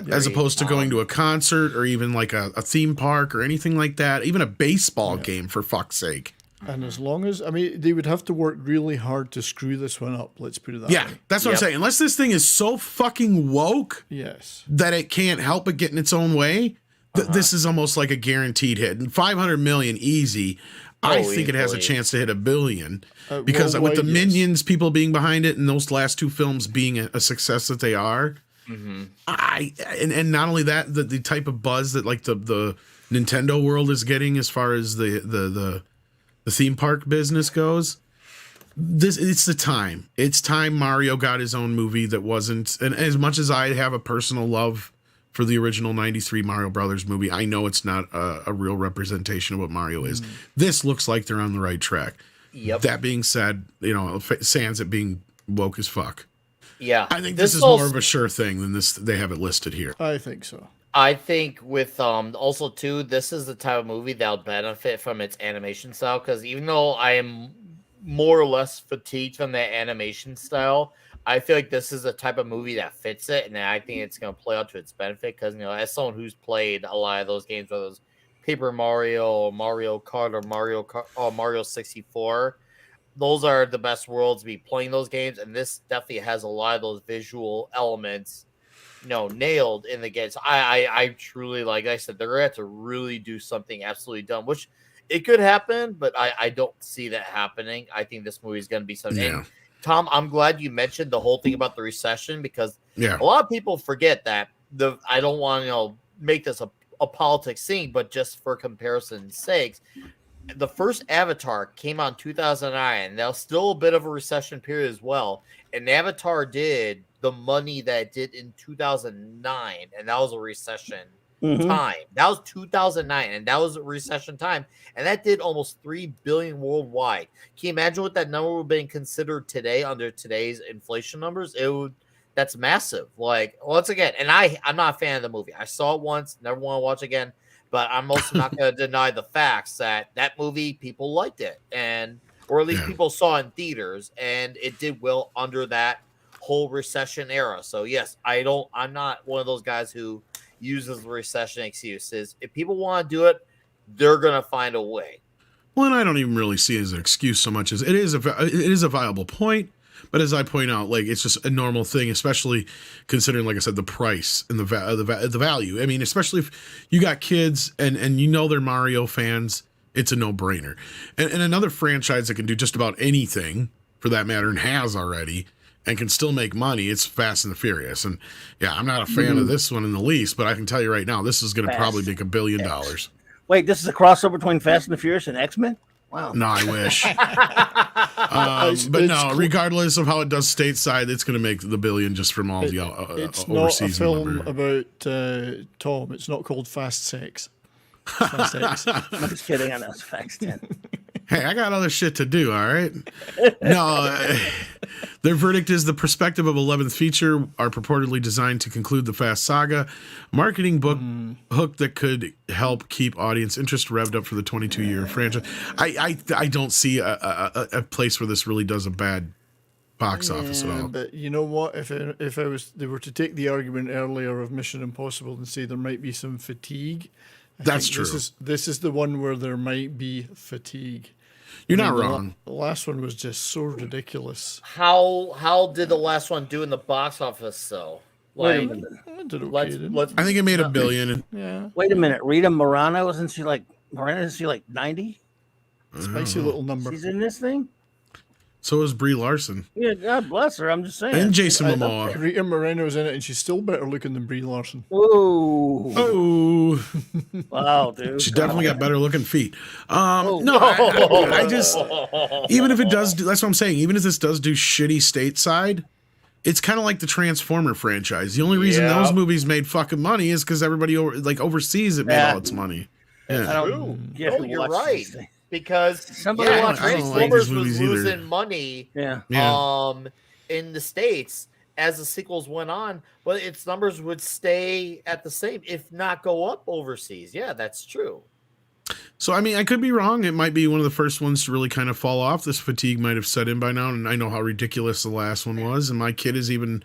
As opposed to going to a concert or even like a theme park or anything like that, even a baseball game, for fuck's sake. And as long as, they would have to work really hard to screw this one up. Let's put it that way. Yeah, that's what I'm saying. Unless this thing is so fucking woke that it can't help but get in its own way, this is almost like a guaranteed hit. And 500 million easy. I think it has a chance to hit $1 billion because with the Minions people being behind it and those last 2 films being a success that they are. Mm-hmm. And not only that, the type of buzz that like the Nintendo world is getting as far as the theme park business goes. It's the time. It's time Mario got his own movie that wasn't. And as much as I have a personal love for the original '93 Mario Brothers movie, I know it's not a real representation of what Mario is. This looks like they're on the right track. Yep. That being said, sans it being woke as fuck. Yeah, I think this is more of a sure thing than this. They have it listed here. I think so. I think with also too, this is the type of movie that'll benefit from its animation style because even though I am more or less fatigued from that animation style, I feel like this is the type of movie that fits it, and I think it's going to play out to its benefit because as someone who's played a lot of those games, whether it's Paper Mario, or Mario Kart, or Mario 64. Those are the best worlds to be playing those games, and this definitely has a lot of those visual elements, nailed in the game. So I truly, like I said, they're gonna have to really do something absolutely dumb, which it could happen, but I don't see that happening. I think this movie is gonna be something. Yeah. And Tom, I'm glad you mentioned the whole thing about the recession because a lot of people forget that I don't want to make this a politics thing, but just for comparison's sakes. The first Avatar came out in 2009. That was still a bit of a recession period as well. And Avatar did the money that it did in 2009, and that was a recession time. That was 2009, and that was a recession time. And that did almost $3 billion worldwide. Can you imagine what that number would have been considered today under today's inflation numbers? That's massive. Like, once again, and I'm not a fan of the movie. I saw it once, never want to watch again. But I'm also not going to deny the facts that movie, people liked it. Or at least people saw it in theaters. And it did well under that whole recession era. So, yes, I'm not one of those guys who, uses the recession excuses. If people want to do it, they're going to find a way. Well, and I don't even really see it as an excuse so much as it is a viable point. But as I point out, like, it's just a normal thing, especially considering, like I said, the price and the value. I mean, especially if you got kids and you know they're Mario fans, it's a no-brainer. And another franchise that can do just about anything, for that matter, and has already, and can still make money, it's Fast and the Furious. And yeah, I'm not a fan of this one in the least, but I can tell you right now, this is going to probably make $1 billion. Wait, this is a crossover between Fast and the Furious and X-Men? Wow. No, I wish. But no, regardless of how it does stateside, it's going to make the $1 billion just from all the it's overseas. Not a film about Tom. It's not called Fast Sex. Fast X. I'm just kidding. I know it's Fast 10. Hey, I got other shit to do, all right? No, their verdict is the perspective of 11th feature are purportedly designed to conclude the Fast saga. Marketing book hook that could help keep audience interest revved up for the 22-year franchise. I don't see a place where this really does a bad box office at all. But you know what? If they were to take the argument earlier of Mission Impossible and say there might be some fatigue, That's true. This is the one where there might be fatigue. You're not wrong. The last one was just so ridiculous. How did the last one do in the box office though? Like, I did okay, didn't it? I think it made $1 billion. Yeah. Wait a minute. Rita Moreno, isn't she like 90? Spicy little number. She's in this thing? So is Brie Larson. Yeah, God bless her. I'm just saying. And Jason Momoa. Rita Moreno's in it, and she's still better looking than Brie Larson. Ooh. Oh, Wow, dude. she definitely got better looking feet. No, I just, even if it does do, that's what I'm saying. Even if this does do shitty stateside, it's kind of like the Transformer franchise. The only reason those movies made fucking money is because everybody overseas it made all its money. Yeah. I don't you're right. Because Somebody watch Transformers these movies was either. losing money Yeah. in the States as the sequels went on, but its numbers would stay at the same, if not go up overseas. Yeah, that's true. So, I mean, I could be wrong. It might be one of the first ones to really kind of fall off. This fatigue might have set in by now, and I know how ridiculous the last one was, and my kid is even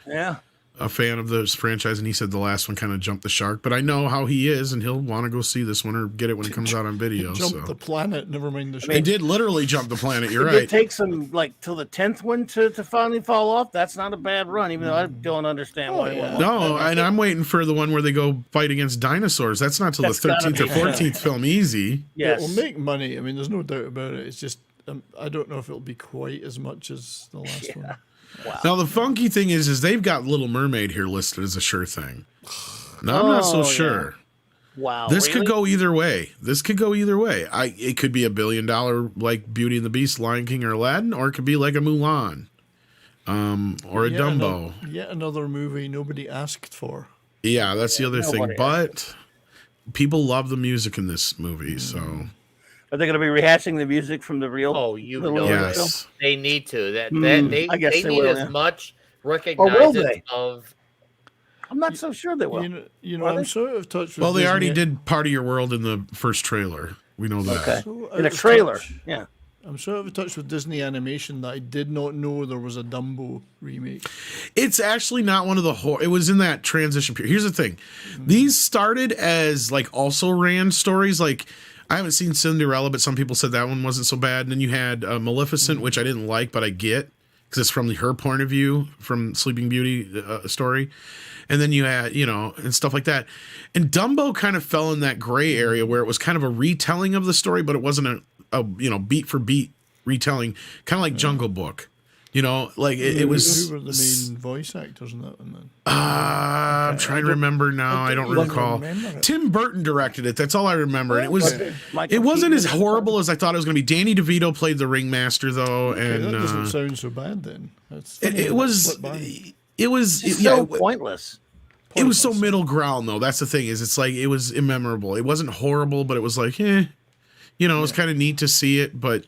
a fan of this franchise, and he said the last one kind of jumped the shark. But I know how he is, and he'll want to go see this one or get it when it comes out on video. Jumped the planet, never mind the shark. It did literally jump the planet. You're It right. takes them like till the 10th one to finally fall off. That's not a bad run, even though I don't understand why. No, and I'm waiting for the one where they go fight against dinosaurs. That's not till the 13th or 14th film easy. Yes. It will make money. I mean, there's no doubt about it. It's just I don't know if it'll be quite as much as the last one. Wow. Now the funky thing is they've got Little Mermaid here listed as a sure thing. Now I'm not so sure. Wow. This could go either way. It could be $1 billion like Beauty and the Beast, Lion King, or Aladdin, or it could be like a Mulan, or a Dumbo. Yet another movie nobody asked for. Yeah, that's the other thing. But people love the music in this movie, so. Are they going to be rehashing the music from the real? Oh, you Little know, yes. they need to. They I guess they need will, as much will recognizance they? of. I'm not so sure they will. You know, I'm sort of touched with Well, they already Disney. did Part of Your World in the first trailer. We know that. Okay. So In a out of trailer. touch. Yeah. I'm sort of in touch with Disney animation that I did not know there was a Dumbo remake. It's actually not one of the it was in that transition period. Here's the thing. These started as like also ran stories. Like I haven't seen Cinderella, but some people said that one wasn't so bad. And then you had Maleficent, which I didn't like, but I get because it's from her point of view from Sleeping Beauty story. And then you had, and stuff like that. And Dumbo kind of fell in that gray area where it was kind of a retelling of the story, but it wasn't a beat for beat retelling, kind of like Jungle Book. Like it was. Who were the main voice actors in that one then? I'm trying to remember now. I don't recall. Tim Burton directed it. That's all I remember. And it was. It wasn't as horrible as I thought it was going to be. Danny DeVito played the ringmaster though, and that doesn't sound so bad then. That's it was. It was so pointless. It was so middle ground though. That's the thing is, it's like it was immemorable. It wasn't horrible, but it was like, it was kind of neat to see it, but.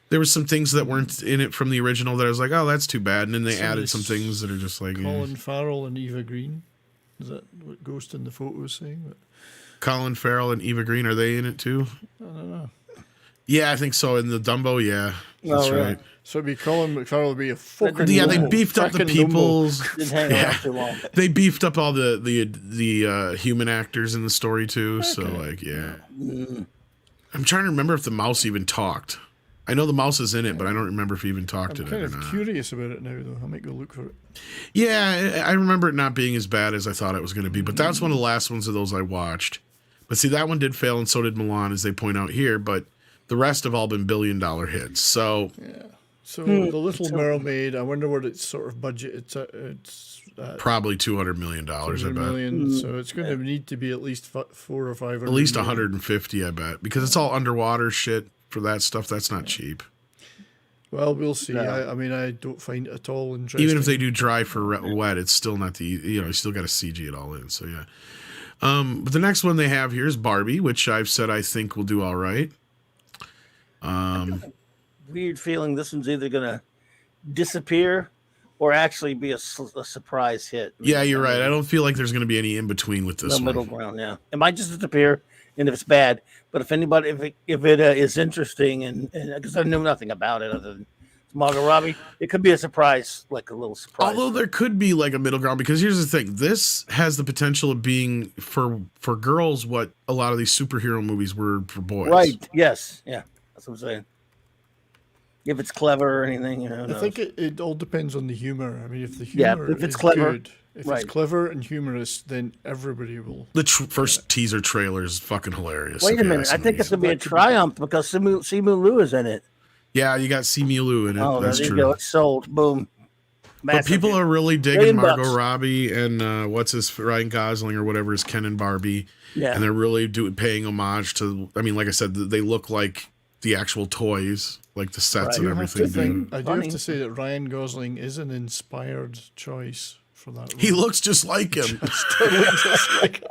There was some things that weren't in it from the original that I was like, oh, that's too bad. And then they added some things that are just like... Colin Farrell and Eva Green. Is that what Ghost in the Photo was saying? But Colin Farrell and Eva Green, are they in it too? I don't know. Yeah, I think so. In the Dumbo, yeah, that's Oh, yeah. right. So it'd be Colin McFarrell would be a fucking Yeah, they Dumbo, beefed up the frickin' Dumbo. peoples. Didn't hang around too long. They beefed up all the human actors in the story too. So like, yeah. I'm trying to remember if the mouse even talked. I know the mouse is in it, but I don't remember if he even talked I'm in kind it or of not. curious about it now, though. I might go look for it. Yeah, I remember it not being as bad as I thought it was going to be, but that's one of the last ones of those I watched. But see, that one did fail, and so did Milan, as they point out here. But the rest have all been billion-dollar hits. So Yeah. So The Little Mermaid, I wonder what its sort of budget it's probably $200 million, I 100 bet. million. So it's going to need to be at least 4 or 500. At least million. 150, I bet, because it's all underwater shit for that stuff. That's not cheap. Well, we'll see. No. I mean, I don't find it at all interesting. Even if they do dry for wet, it's still not you still got to CG it all in. So yeah. But the next one they have here is Barbie, which I've said I think will do all right. Weird feeling this one's either going to disappear or actually be a surprise hit. Yeah, you're right. I don't feel like there's going to be any in between with this No one. middle ground. Yeah, it might just disappear, and if it's bad, but if anybody, if it is interesting, and because I knew nothing about it other than Margot Robbie, it could be a surprise, like a little surprise. Although there could be like a middle ground, because here's the thing: this has the potential of being for girls what a lot of these superhero movies were for boys. Right? Yes. Yeah. That's what I'm saying. If it's clever or anything, I think it all depends on the humor. I mean, if the humor if it's is clever, good, if right. it's clever and humorous, then everybody will. The first teaser trailer is fucking hilarious. Wait if a you minute. ask I think me. it's gonna be a triumph because Simu Liu is in it. Yeah, you got Simu Liu in it. Oh, That's there you true. go. It's sold. Boom. But Massive people hit. are really digging $1 billion Margot bucks. Robbie and what's his Ryan Gosling or whatever is Ken and Barbie. Yeah. And they're really paying homage to. I mean, like I said, they look like the actual toys, like the sets and Right. everything. I do Funny. have to say that Ryan Gosling is an inspired choice for that. He role. looks just like him. totally just like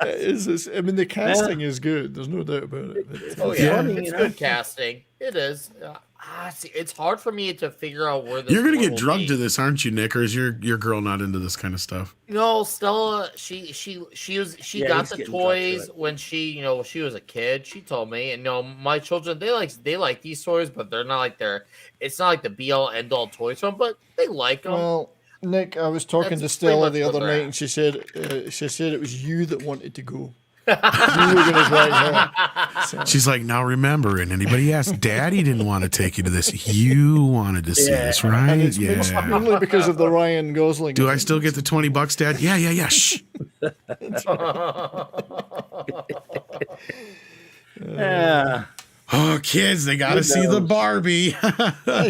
it's, I mean, the casting is good. There's no doubt about it. Oh yeah, funny, it's you know? good casting. It is. See, it's hard for me to figure out where this. You're gonna one get will drugged be. to this, aren't you, Nick? Or is your girl not into this kind of stuff? No, Stella. She Yeah, got he's the getting drugged to toys it. when she was a kid. She told me, and my children they like these toys, but they're not like it's not like the be all end all toys from, but they like them. Well, Nick, I was talking That's to pretty Stella much the what other they're night, at. and she said it was you that wanted to go. You were going to drag her. So, She's like, now remember, and anybody asked, Daddy didn't want to take you to this. You wanted to see this, right? and it's Yeah. mainly because of the Ryan Gosling. Do I still get the $20, Dad? Yeah. Shh. Yeah. Oh, kids, they got to see the Barbie.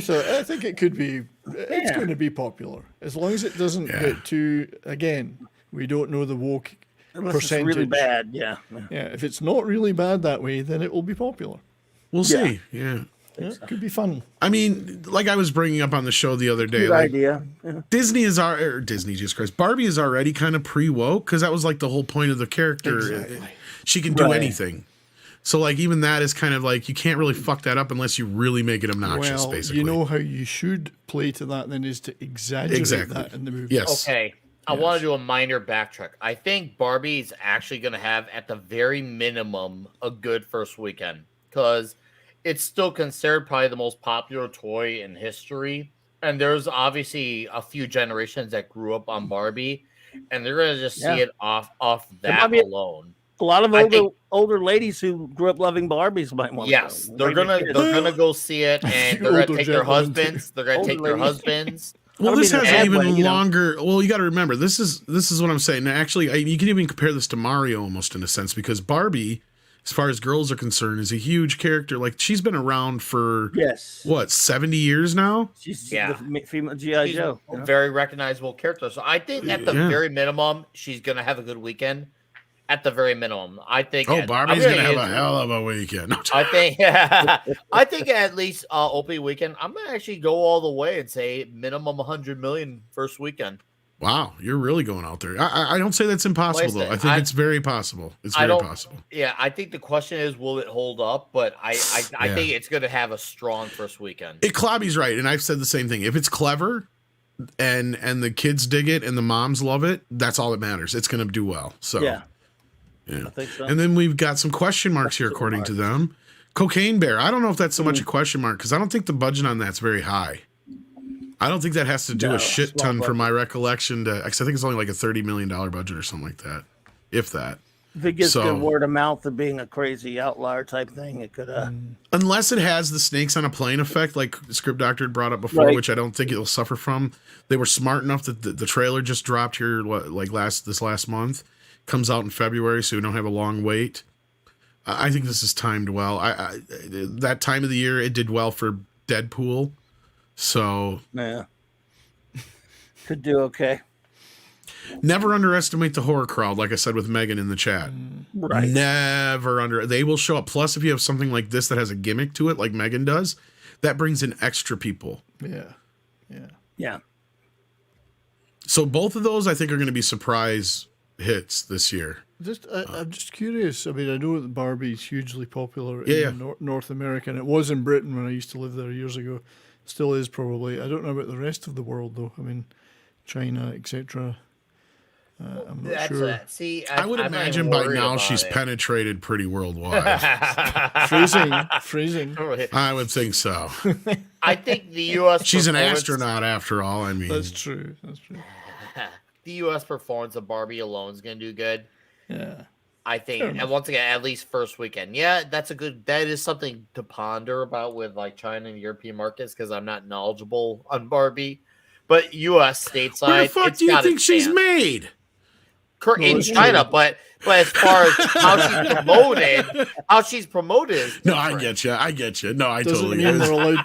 So I think it could be. It's Yeah. going to be popular as long as it doesn't get too. Again, we don't know the woke Unless it's percentage. really bad. Yeah. Yeah, if it's not really bad that way, then it will be popular. We'll see. Yeah. Yeah, it could be fun. I mean, like I was bringing up on the show the other day, Good like idea. Yeah. Disney, Jesus Christ, Barbie is already kind of pre-woke because that was like the whole point of the character. Exactly. She can do Right. anything. So like even that is kind of like you can't really fuck that up unless you really make it obnoxious, Well, basically. you know how you should play to that then is to exaggerate Exactly. that in the movie. Yes. Okay. I want to do a minor backtrack. I think Barbie is actually going to have, at the very minimum, a good first weekend because it's still considered probably the most popular toy in history. And there's obviously a few generations that grew up on Barbie, and they're going to just see it off that might be- alone. A lot of I think- older ladies who grew up loving Barbies might want Yes, to go. they're gonna go see it, and they're Older gonna take their gentlemen. husbands. They're gonna Older take their ladies. husbands. Well, I don't this mean has in a an bad even way, you know. longer. Well, you got to remember this is what I'm saying. Now, actually, you can even compare this to Mario almost in a sense because Barbie, as far as girls are concerned, is a huge character. Like she's been around for Yes. what 70 years now. She's Yeah. the female G.I. She's Joe. a very recognizable character. So I think at the Yeah. very minimum, she's gonna have a good weekend. At the very minimum, I think. Oh, Barbie's gonna have a hell of a weekend. I think. I think at least opening weekend, I'm gonna actually go all the way and say minimum 100 million first weekend. Wow, you're really going out there. I don't say that's impossible though. Listen, I think I- it's very possible. It's I very don't- possible. Yeah, I think the question is, will it hold up? But I Yeah. think it's gonna have a strong first weekend. Klobby's right, and I've said the same thing. If it's clever and the kids dig it and the moms love it, that's all that matters. It's going to do well. So Yeah. yeah. I think so. And then we've got some question marks here, according to them. Cocaine Bear. I don't know if that's so much a question mark because I don't think the budget on that's very high. I don't think that has to do a shit ton for my recollection. Because I think it's only like a $30 million budget or something like that, if that. If it gets good word of mouth of being a crazy outlier type thing, it could. Unless it has the snakes on a plane effect, like Script Doctor had brought up before, which I don't think it'll suffer from. They were smart enough that the trailer just dropped here, this last month. Comes out in February, so we don't have a long wait. I think this is timed well. That time of the year, it did well for Deadpool. So yeah, could do okay. Never underestimate the horror crowd, like I said with Megan in the chat. Right. They will show up. Plus, if you have something like this that has a gimmick to it, like Megan does, that brings in extra people. Yeah. So both of those, I think, are going to be surprise hits this year. I'm just curious. I mean, I know that Barbie's hugely popular in North America, and it was in Britain when I used to live there years ago. Still is probably. I don't know about the rest of the world, though. I mean, China, etc. I'm not sure. I would imagine by now she's penetrated pretty worldwide. Phrasing. I would think so. I think the U.S. She's an astronaut after all. I mean, that's true. The U.S. performance of Barbie alone is going to do good. Yeah. I think, and once again, at least first weekend. Yeah, that is something to ponder about with like China and European markets because I'm not knowledgeable on Barbie. But U.S. stateside, where the fuck do you think she's made? In China, but as far as how she's promoted is no, I get you. No, I doesn't totally mean they're allowed.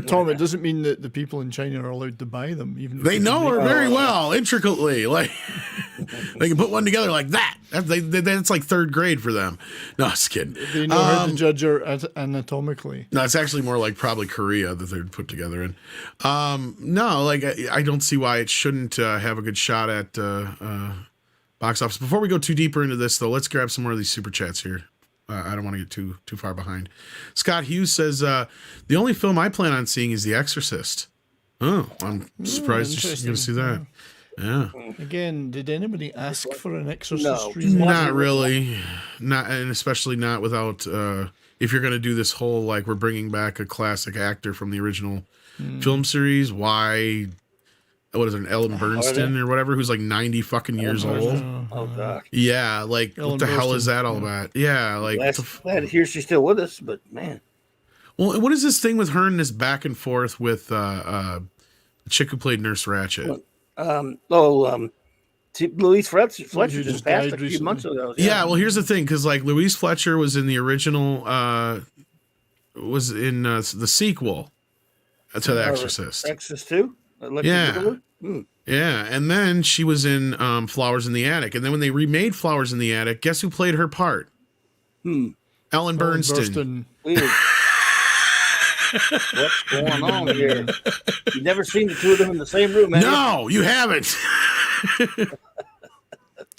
Tom, it doesn't mean that the people in China are allowed to buy them. Even they know her very well, intricately. Like they can put one together like that. That's like third grade for them. No, just kidding. They know how to judge her anatomically. No, it's actually more like probably Korea that they're put together in. No, like I don't see why it shouldn't have a good shot at box office. Before we go too deeper into this, though, let's grab some more of these super chats here. I don't want to get too far behind. Scott Hughes says, the only film I plan on seeing is The Exorcist. Oh, I'm surprised you're going to see that. Yeah. Again, did anybody ask for an Exorcist remake? Not really. Not, and especially not without, if you're going to do this whole, like, we're bringing back a classic actor from the original film series, why... What is it, Ellen Bernstein or whatever, who's like 90 fucking years old? Oh, God. Yeah, like, Ellen what the hell Burstyn. is that all about? Yeah, like... Glad to hear she's still with us, but man. Well, what is this thing with her and this back and forth with the chick who played Nurse Ratched? Louise Fletcher Who just passed a few months ago. Yeah, well, here's the thing, because like Louise Fletcher was in the original, was in the sequel to The Exorcist. Exorcist 2? Yeah. Yeah, and then she was in Flowers in the Attic. And then when they remade Flowers in the Attic, guess who played her part? Ellen Bernstein. Weird. What's going on here? You've never seen the two of them in the same room, have No, you haven't.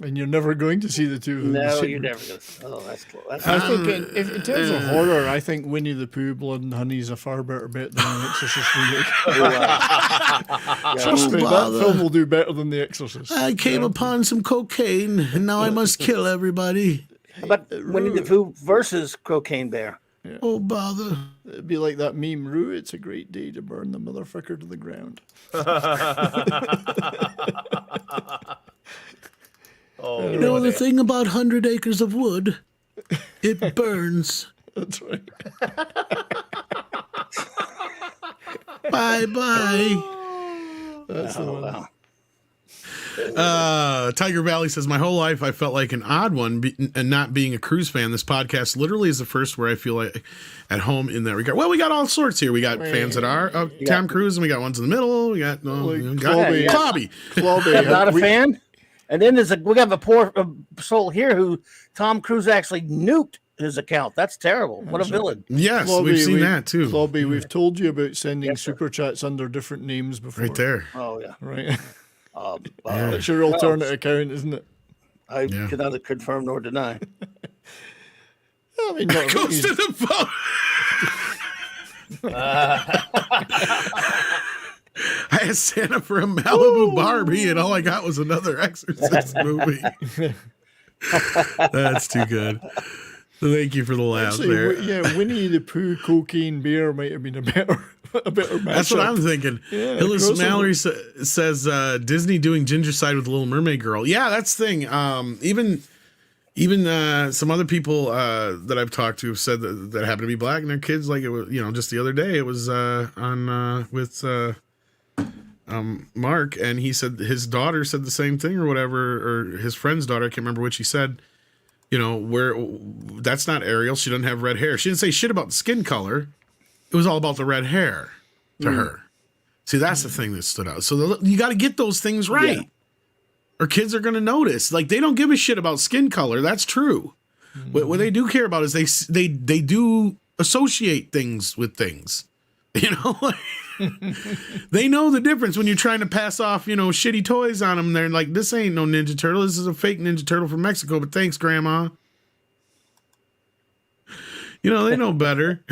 And you're never going to see the two of them. No, you're never going to. Oh, that's cool. I think in terms of horror, I think Winnie the Pooh, Blood and Honey is a far better bet than an Exorcist remake. Trust me, that film will do better than The Exorcist. I came upon some cocaine, and now I must kill everybody. But Winnie the Pooh versus Cocaine Bear. Yeah. Oh, bother. It'd be like that meme, Rue, it's a great day to burn the motherfucker to the ground. You know the thing about 100 acres of wood? It burns. That's right. Bye-bye. That's the one. Wow. Tiger Valley says, my whole life I felt like an odd one, and not being a Cruise fan, this podcast literally is the first where I feel like at home in that regard. Well, we got all sorts here. We got fans that are Tom Cruise, and we got ones in the middle. We got Clobby. I'm not a fan. And then we have a poor soul here who Tom Cruise actually nuked his account. That's terrible. What a villain. Yes, we've seen that too. Clobby, we've told you about sending super chats under different names before. Right there. Oh, yeah. Right. It's your alternate account, isn't it? I can neither confirm nor deny. I mean, not Goes to the phone. I asked Santa for a Malibu Barbie, and all I got was another Exorcist movie. That's too good. Thank you for the laugh Actually, there. Winnie the Pooh, Cocaine Bear might have been a better matchup. That's what I'm thinking. Yeah, Hillis Mallory says Disney doing Ginger Side with the Little Mermaid girl. Yeah, that's the thing. Even some other people that I've talked to have said that happen to be black and their kids, like it was, just the other day it was on with Mark, and he said his daughter said the same thing or whatever, or his friend's daughter, I can't remember what she said. Where that's not Ariel. She doesn't have red hair. She didn't say shit about the skin color. It was all about the red hair to her. See, that's the thing that stood out. So you got to get those things right, or kids are going to notice. Like, they don't give a shit about skin color. That's true. What they do care about is they do associate things with things. They know the difference when you're trying to pass off, shitty toys on them. They're like, this ain't no Ninja Turtle. This is a fake Ninja Turtle from Mexico, but thanks, Grandma. They know better.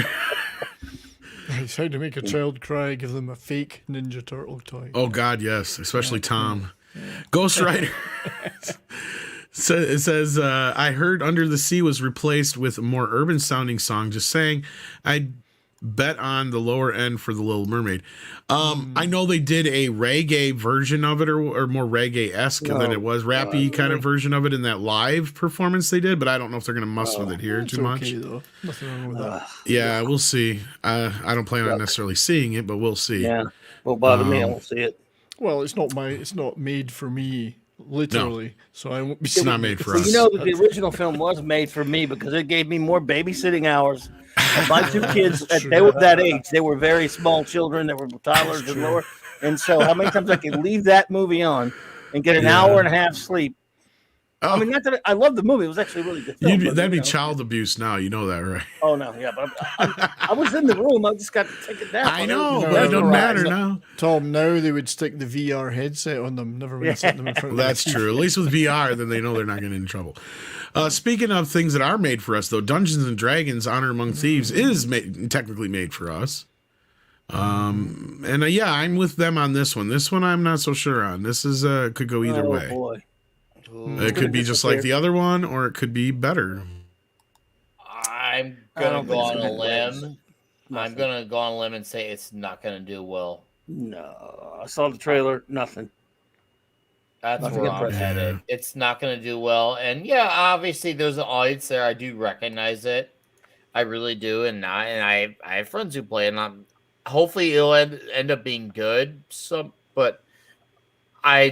It's how to make a child cry, give them a fake Ninja Turtle toy. Oh, God, yes. Especially Tom. Yeah. Ghost Rider. It says, I heard Under the Sea was replaced with a more urban-sounding song. Just saying, I'd bet on the lower end for The Little Mermaid. I know they did a reggae version of it, or more reggae-esque than it was. Rappy kind of version of it in that live performance they did, but I don't know if they're going to mess with it here too much. Okay, though. Nothing wrong with that. Yeah, we'll see. I don't plan on necessarily seeing it, but we'll see. Yeah, won't bother me. I won't see it. Well, it's not made for me, literally. No. So I won't be. It's not made for us. That the original film was made for me because it gave me more babysitting hours. My two kids, they were that age. They were very small children. They were toddlers and lower. And so how many times I could leave that movie on and get an hour and a half sleep. I mean, not that I love the movie. It was actually really good. That'd be child abuse now. You know that, right? Oh, no. Yeah, but I was in the room. I just got to take it down. I know, but it doesn't matter now. Tom, now they would stick the VR headset on them. Never would set them in front of them. That's true. At least with VR, then they know they're not getting in trouble. Speaking of things that are made for us, though, Dungeons and Dragons: Honor Among Thieves is technically made for us. And I'm with them on this one. This one I'm not so sure on. This is could go either way. Boy. It could be just like the other one, or it could be better. I'm gonna go on a limb. I'm gonna go on a limb and say it's not gonna do well. No, I saw the trailer. Nothing. That's where I'm headed. It's not gonna do well, and obviously there's an audience there. I do recognize it. I really do, and I have friends who play, and hopefully it'll end up being good. But I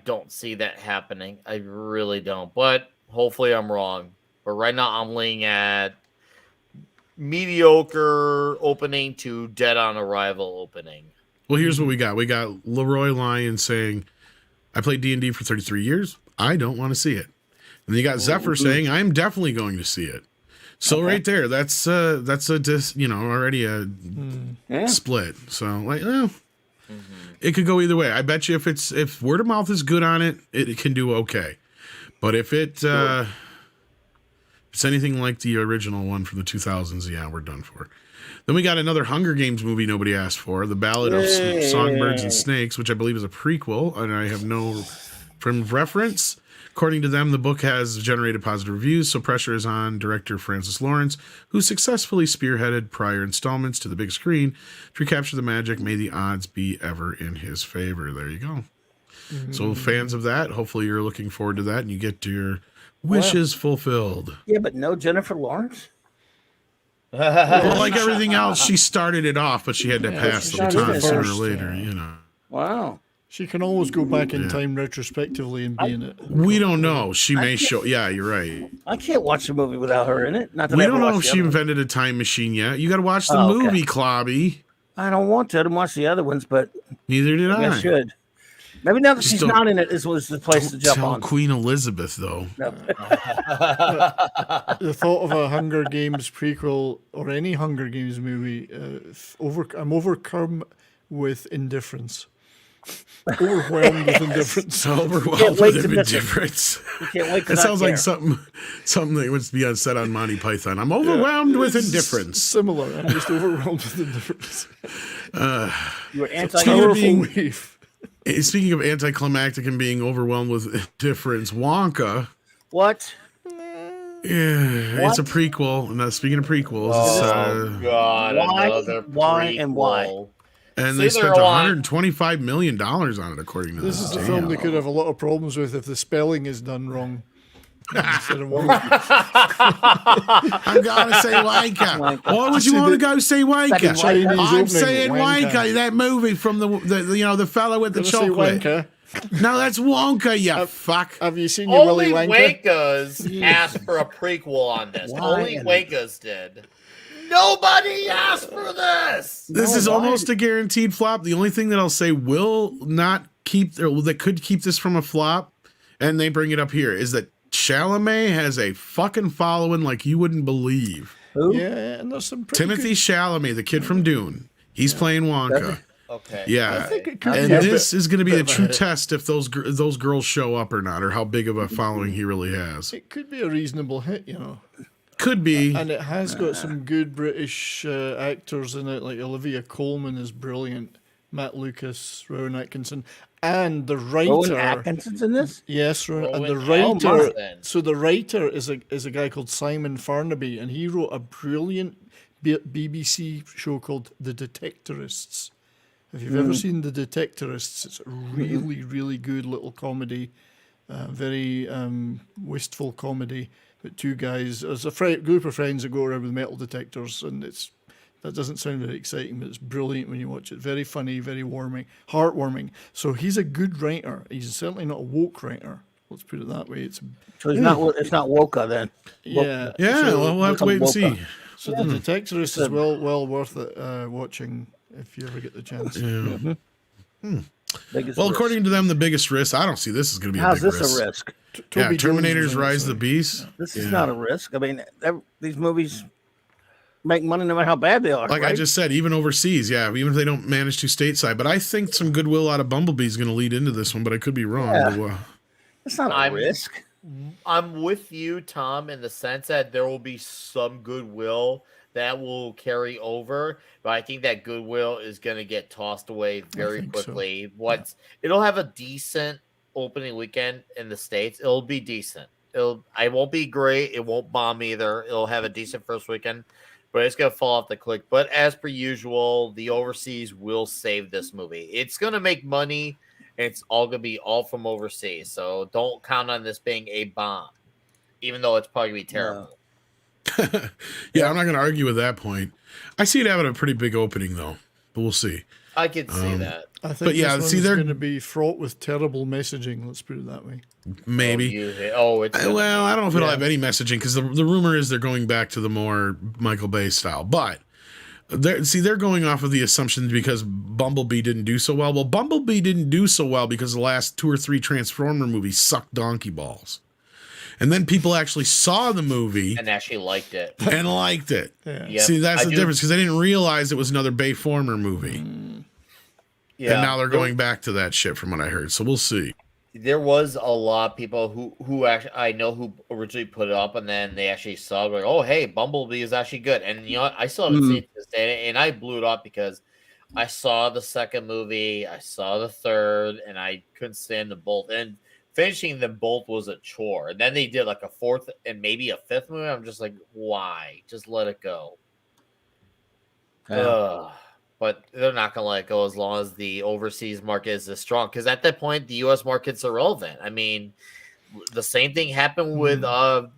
don't see that happening. I really don't. But hopefully I'm wrong. But right now I'm leaning at mediocre opening to dead on arrival opening. Well, here's what we got. We got Leroy Lyon saying, I played D&D for 33 years. I don't want to see it. And then you got Zephyr saying, I'm definitely going to see it. So right there, that's already a split. So it could go either way. I bet you if word of mouth is good on it, it can do okay. But if it's anything like the original one from the 2000s, we're done for. Then we got another Hunger Games movie nobody asked for, The Ballad of Songbirds and Snakes, which I believe is a prequel, and I have no frame of reference. According to them, the book has generated positive reviews, so pressure is on director Francis Lawrence, who successfully spearheaded prior installments to the big screen to recapture the magic. May the odds be ever in his favor. There you go. So fans of that, hopefully you're looking forward to that and you get your wishes fulfilled. Yeah, but no Jennifer Lawrence? Well, like everything else, she started it off, but she had to pass the baton sooner or later, Wow. She can always go back in time retrospectively and be in it. We don't know. She may show. Yeah, you're right. I can't watch a movie without her in it. Not that we don't know if she invented a time machine yet. You got to watch the movie, Clobby. I don't want to. I didn't watch the other ones, but neither did I. I should. Maybe now that she's not in it, this was the place to jump on. Queen Elizabeth, though. No. The thought of a Hunger Games prequel or any Hunger Games movie, I'm overcome with indifference. Overwhelmed with indifference. Overwhelmed with indifference. It sounds like something that would be said on Monty Python. I'm overwhelmed with indifference. Similar. I'm just overwhelmed with indifference. You were anti-powerful. Speaking of anticlimactic and being overwhelmed with indifference, Wonka. What? Yeah, it's a prequel. And speaking of prequels, God, another why? And they spent $125 million on it, according to this. This is a film they could have a lot of problems with if the spelling is done wrong. Instead of I'm gonna say wanker. Why would you want to go see wanker? I'm saying wanker. That movie from the fellow with the chocolate. No, that's Wonka, you fuck. Have you seen your Willy Wonka? Only Wankas asked for a prequel on this. Only Wankas did. Nobody asked for this. This is almost a guaranteed flop. The only thing that I'll say that could keep this from a flop, and they bring it up here, is that Chalamet has a fucking following like you wouldn't believe. Who? Yeah, and there's some Timothy Chalamet, the kid from Dune. He's playing Wonka. Okay. Yeah. I think it could and this is going to be the true test if those girls show up or not, or how big of a following he really has. It could be a reasonable hit, Could be. And it has got some good British actors in it, like Olivia Colman is brilliant, Matt Lucas, Rowan Atkinson, and the writer. Rowan Atkinson's in this? Yes, Rowan, and the writer. So the writer is a guy called Simon Farnaby, and he wrote a brilliant BBC show called The Detectorists. If you've ever seen The Detectorists, it's a really, really good little comedy, very wistful comedy. But two guys, there's a group of friends that go around with metal detectors, and that doesn't sound very exciting, but it's brilliant when you watch it. Very funny, very heartwarming. So he's a good writer. He's certainly not a woke writer. Let's put it that way. So it's not Woka then. Yeah. Yeah. So, we'll have to wait and see. So The Detectorist is well worth it watching if you ever get the chance. Yeah. Well, according to them, the biggest risk. I don't see this is going to be a big risk. How's this a risk? Terminator's Rise of the Beast. This is not a risk. I mean, these movies make money no matter how bad they are. Like I just said, even overseas, even if they don't manage to stateside. But I think some goodwill out of Bumblebee is going to lead into this one, but I could be wrong. Yeah. It's not a risk. I'm with you, Tom, in the sense that there will be some goodwill that will carry over, but I think that goodwill is going to get tossed away very quickly. So. It'll have a decent opening weekend in the States. It'll be decent. I won't be great. It won't bomb either. It'll have a decent first weekend, but it's going to fall off the cliff. But as per usual, the overseas will save this movie. It's going to make money. It's all going to be all from overseas. So don't count on this being a bomb, even though it's probably going to be terrible. No. I'm not going to argue with that point. I see it having a pretty big opening, though, but we'll see. I could see that. I think they're going to be fraught with terrible messaging. Let's put it that way. Maybe. I don't know if it'll have any messaging because the rumor is they're going back to the more Michael Bay style. But they're going off of the assumption because Bumblebee didn't do so well. Well, Bumblebee didn't do so well because the last 2 or 3 Transformer movies sucked donkey balls. And then people actually saw the movie and actually liked it. Yeah. Yep. See, that's the difference because they didn't realize it was another Bay Former movie. Yeah. And now they're going back to that shit from what I heard. So we'll see. There was a lot of people who actually I know who originally put it up and then they actually saw it like, oh, hey, Bumblebee is actually good. And you know what? I still haven't seen it to this day. And I blew it up because I saw the second movie, I saw the third, and I couldn't stand them both. And finishing them both was a chore. And then they did like a fourth and maybe a fifth movie. I'm just like, why? Just let it go. But they're not going to let it go as long as the overseas market is this strong. Because at that point, the U.S. market's irrelevant. I mean, the same thing happened with, I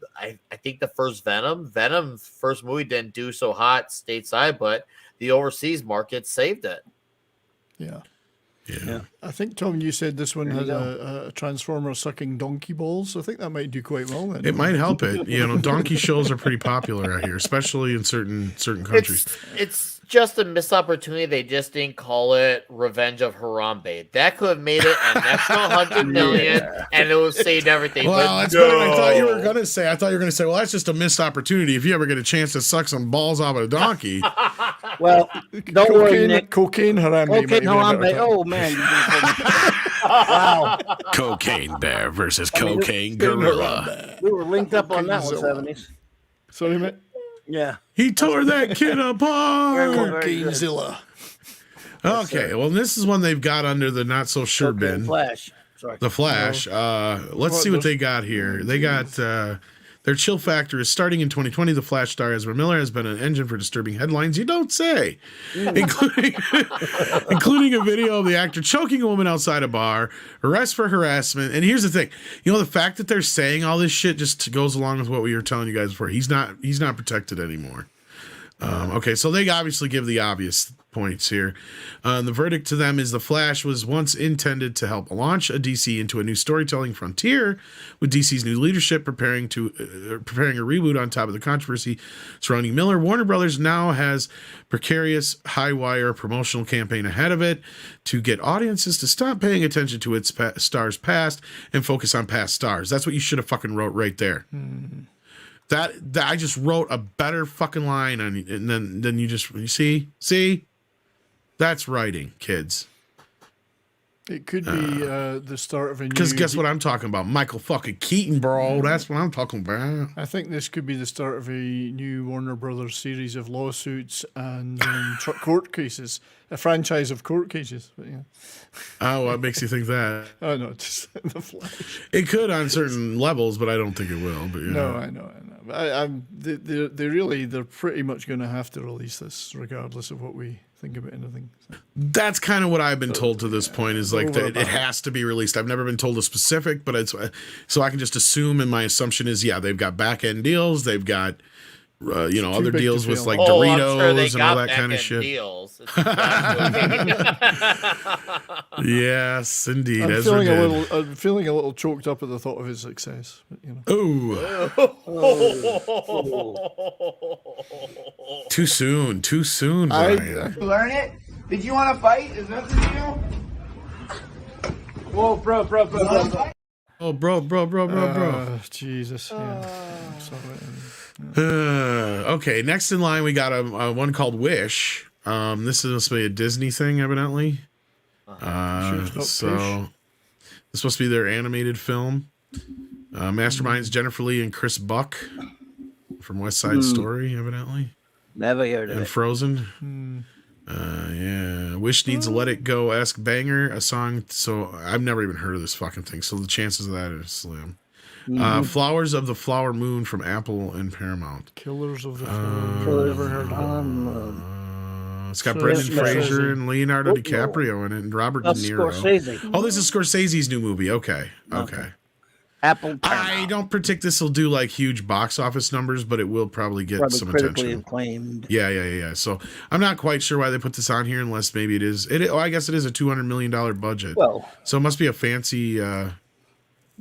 think, the first Venom. Venom's first movie didn't do so hot stateside, but the overseas market saved it. Yeah. I think, Tom, you said this one had a transformer sucking donkey balls. I think that might do quite well then. It might help it. Donkey shows are pretty popular out here, especially in certain countries. It's just a missed opportunity. They just didn't call it Revenge of Harambe. That could have made it an extra $100 million, and it would have saved everything. Well, that's what I thought you were going to say. I thought you were going to say, well, that's just a missed opportunity. If you ever get a chance to suck some balls out of a donkey. Well, don't worry, Nick. Cocaine Harambe. Cocaine Harambe. Oh, man. Wow. Cocaine bear versus cocaine gorilla. We were linked up on that one, 70s. Sorry, mate. Yeah. He tore that kid apart. Cocainezilla. Okay, well, this is one they've got under the not so sure bin. Flash. Sorry. The Flash. Let's see what they got here. They got Their chill factor is starting in 2020. The Flash star Ezra Miller has been an engine for disturbing headlines, you don't say, including a video of the actor choking a woman outside a bar, arrest for harassment. And here's the thing, the fact that they're saying all this shit just goes along with what we were telling you guys before. He's not protected anymore. Okay, so they obviously give the obvious points here. The verdict to them is The Flash was once intended to help launch a DC into a new storytelling frontier, with DC's new leadership preparing a reboot on top of the controversy surrounding Miller. Warner Brothers now has precarious high-wire promotional campaign ahead of it to get audiences to stop paying attention to its stars past and focus on past stars. That's what you should have fucking wrote right there. That I just wrote a better fucking line on, and then you see, that's writing, kids. It could be the start of a new... Because guess what I'm talking about? Michael fucking Keaton, bro. That's what I'm talking about. I think this could be the start of a new Warner Brothers series of lawsuits and court cases. A franchise of court cases. But, yeah. Oh, what makes you think that? Oh, no, just The Flash. It could on certain levels, but I don't think it will. But No, I know. But they're pretty much going to have to release this regardless of what we think about anything. So. That's kind of what I've been told to this point, is like that it has to be released. I've never been told a specific, but it's so I can just assume, and my assumption is, yeah, they've got back end deals, they've got other deals with like Doritos and all that kind of shit. Deals. Yes, indeed. I'm feeling a little choked up at the thought of his success. But, Too soon, Brian. Learn it? Did you want to fight? Is that the deal? Whoa, bro. Oh, bro. Jesus. Yeah. Okay, next in line we got a one called Wish. This is supposed to be a Disney thing, evidently. So this is supposed to be their animated film. Masterminds Jennifer Lee and Chris Buck from West Side Story, evidently. Never heard of and it. Frozen. Yeah. Wish needs a Let It Go-esque banger, a song. So I've never even heard of this fucking thing. So the chances of that are slim. Flowers of the Flower Moon from Apple and Paramount. Killers of the Flower. Never heard of It's got Brendan Fraser and Leonardo DiCaprio in it, and Robert De Niro. Scorsese. Oh, this is Scorsese's new movie. Okay. Apple. I don't predict this will do like huge box office numbers, but it will probably get some attention. Acclaimed. Yeah. So I'm not quite sure why they put this on here, unless maybe it is. I guess it is a $200 million budget. Well, so it must be a fancy.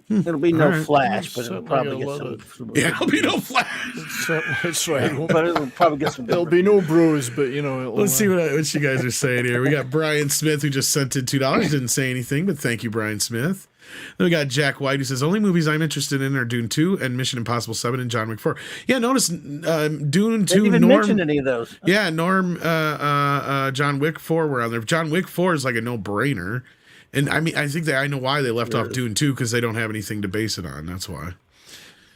It'll be no Flash, but it'll probably get some. Yeah, it'll be no Flash. That's right. But it'll probably get some. It'll be no Bros, but let's see what you guys are saying here. We got Brian Smith, who just sent in $2. Didn't say anything, but thank you, Brian Smith. Then we got Jack White, who says only movies I'm interested in are Dune 2 and Mission Impossible 7 and John Wick 4. Yeah, notice Dune 2. Didn't even mention any of those. Yeah, John Wick 4 were on there. John Wick 4 is like a no-brainer. And I mean, I think that I know why they left off Dune 2, because they don't have anything to base it on. That's why.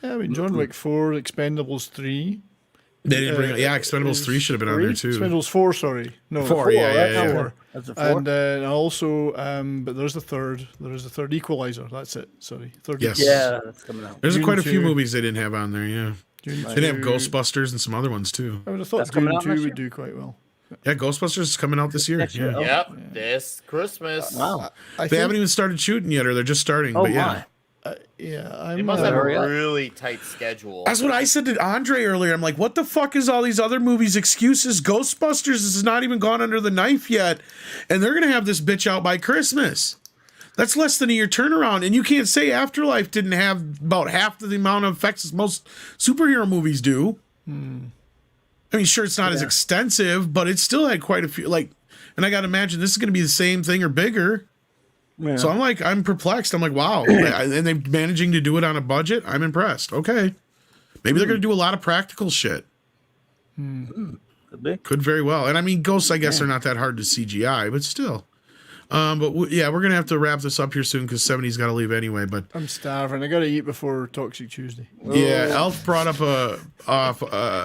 Yeah, I mean, John Wick 4, Expendables 3. They didn't bring it. Yeah, Expendables 3 should have been on there too. Expendables 4, sorry. No, 4, yeah. 4. That's a 4. And also, but there's the third. There is the third Equalizer. That's it. Sorry. Third. Yes. Yeah, that's coming out. There's Dune quite a few 2. movies they didn't have on there, yeah. They didn't have Ghostbusters and some other ones too. I would have thought Dune 2 would do quite well. Yeah, Ghostbusters is coming out this year. Yeah. Yep, this Christmas. Wow. They haven't even started shooting yet, or they're just starting. Oh, but yeah. Yeah, They must have a really tight schedule. That's what I said to Andre earlier. I'm like, what the fuck is all these other movies' excuses? Ghostbusters has not even gone under the knife yet, and they're going to have this bitch out by Christmas. That's less than a year turnaround, and you can't say Afterlife didn't have about half of the amount of effects as most superhero movies do. I mean, sure, it's not as extensive, but it still had quite a few. And I got to imagine this is going to be the same thing or bigger. Yeah. So I'm perplexed. I'm like, wow. And they're managing to do it on a budget. I'm impressed. Okay. Maybe they're going to do a lot of practical shit. Could very well. And I mean, ghosts, I guess, are not that hard to CGI, but still. We're going to have to wrap this up here soon because 70's got to leave anyway. But I'm starving. I got to eat before Toxic Tuesday. Yeah, Elf brought up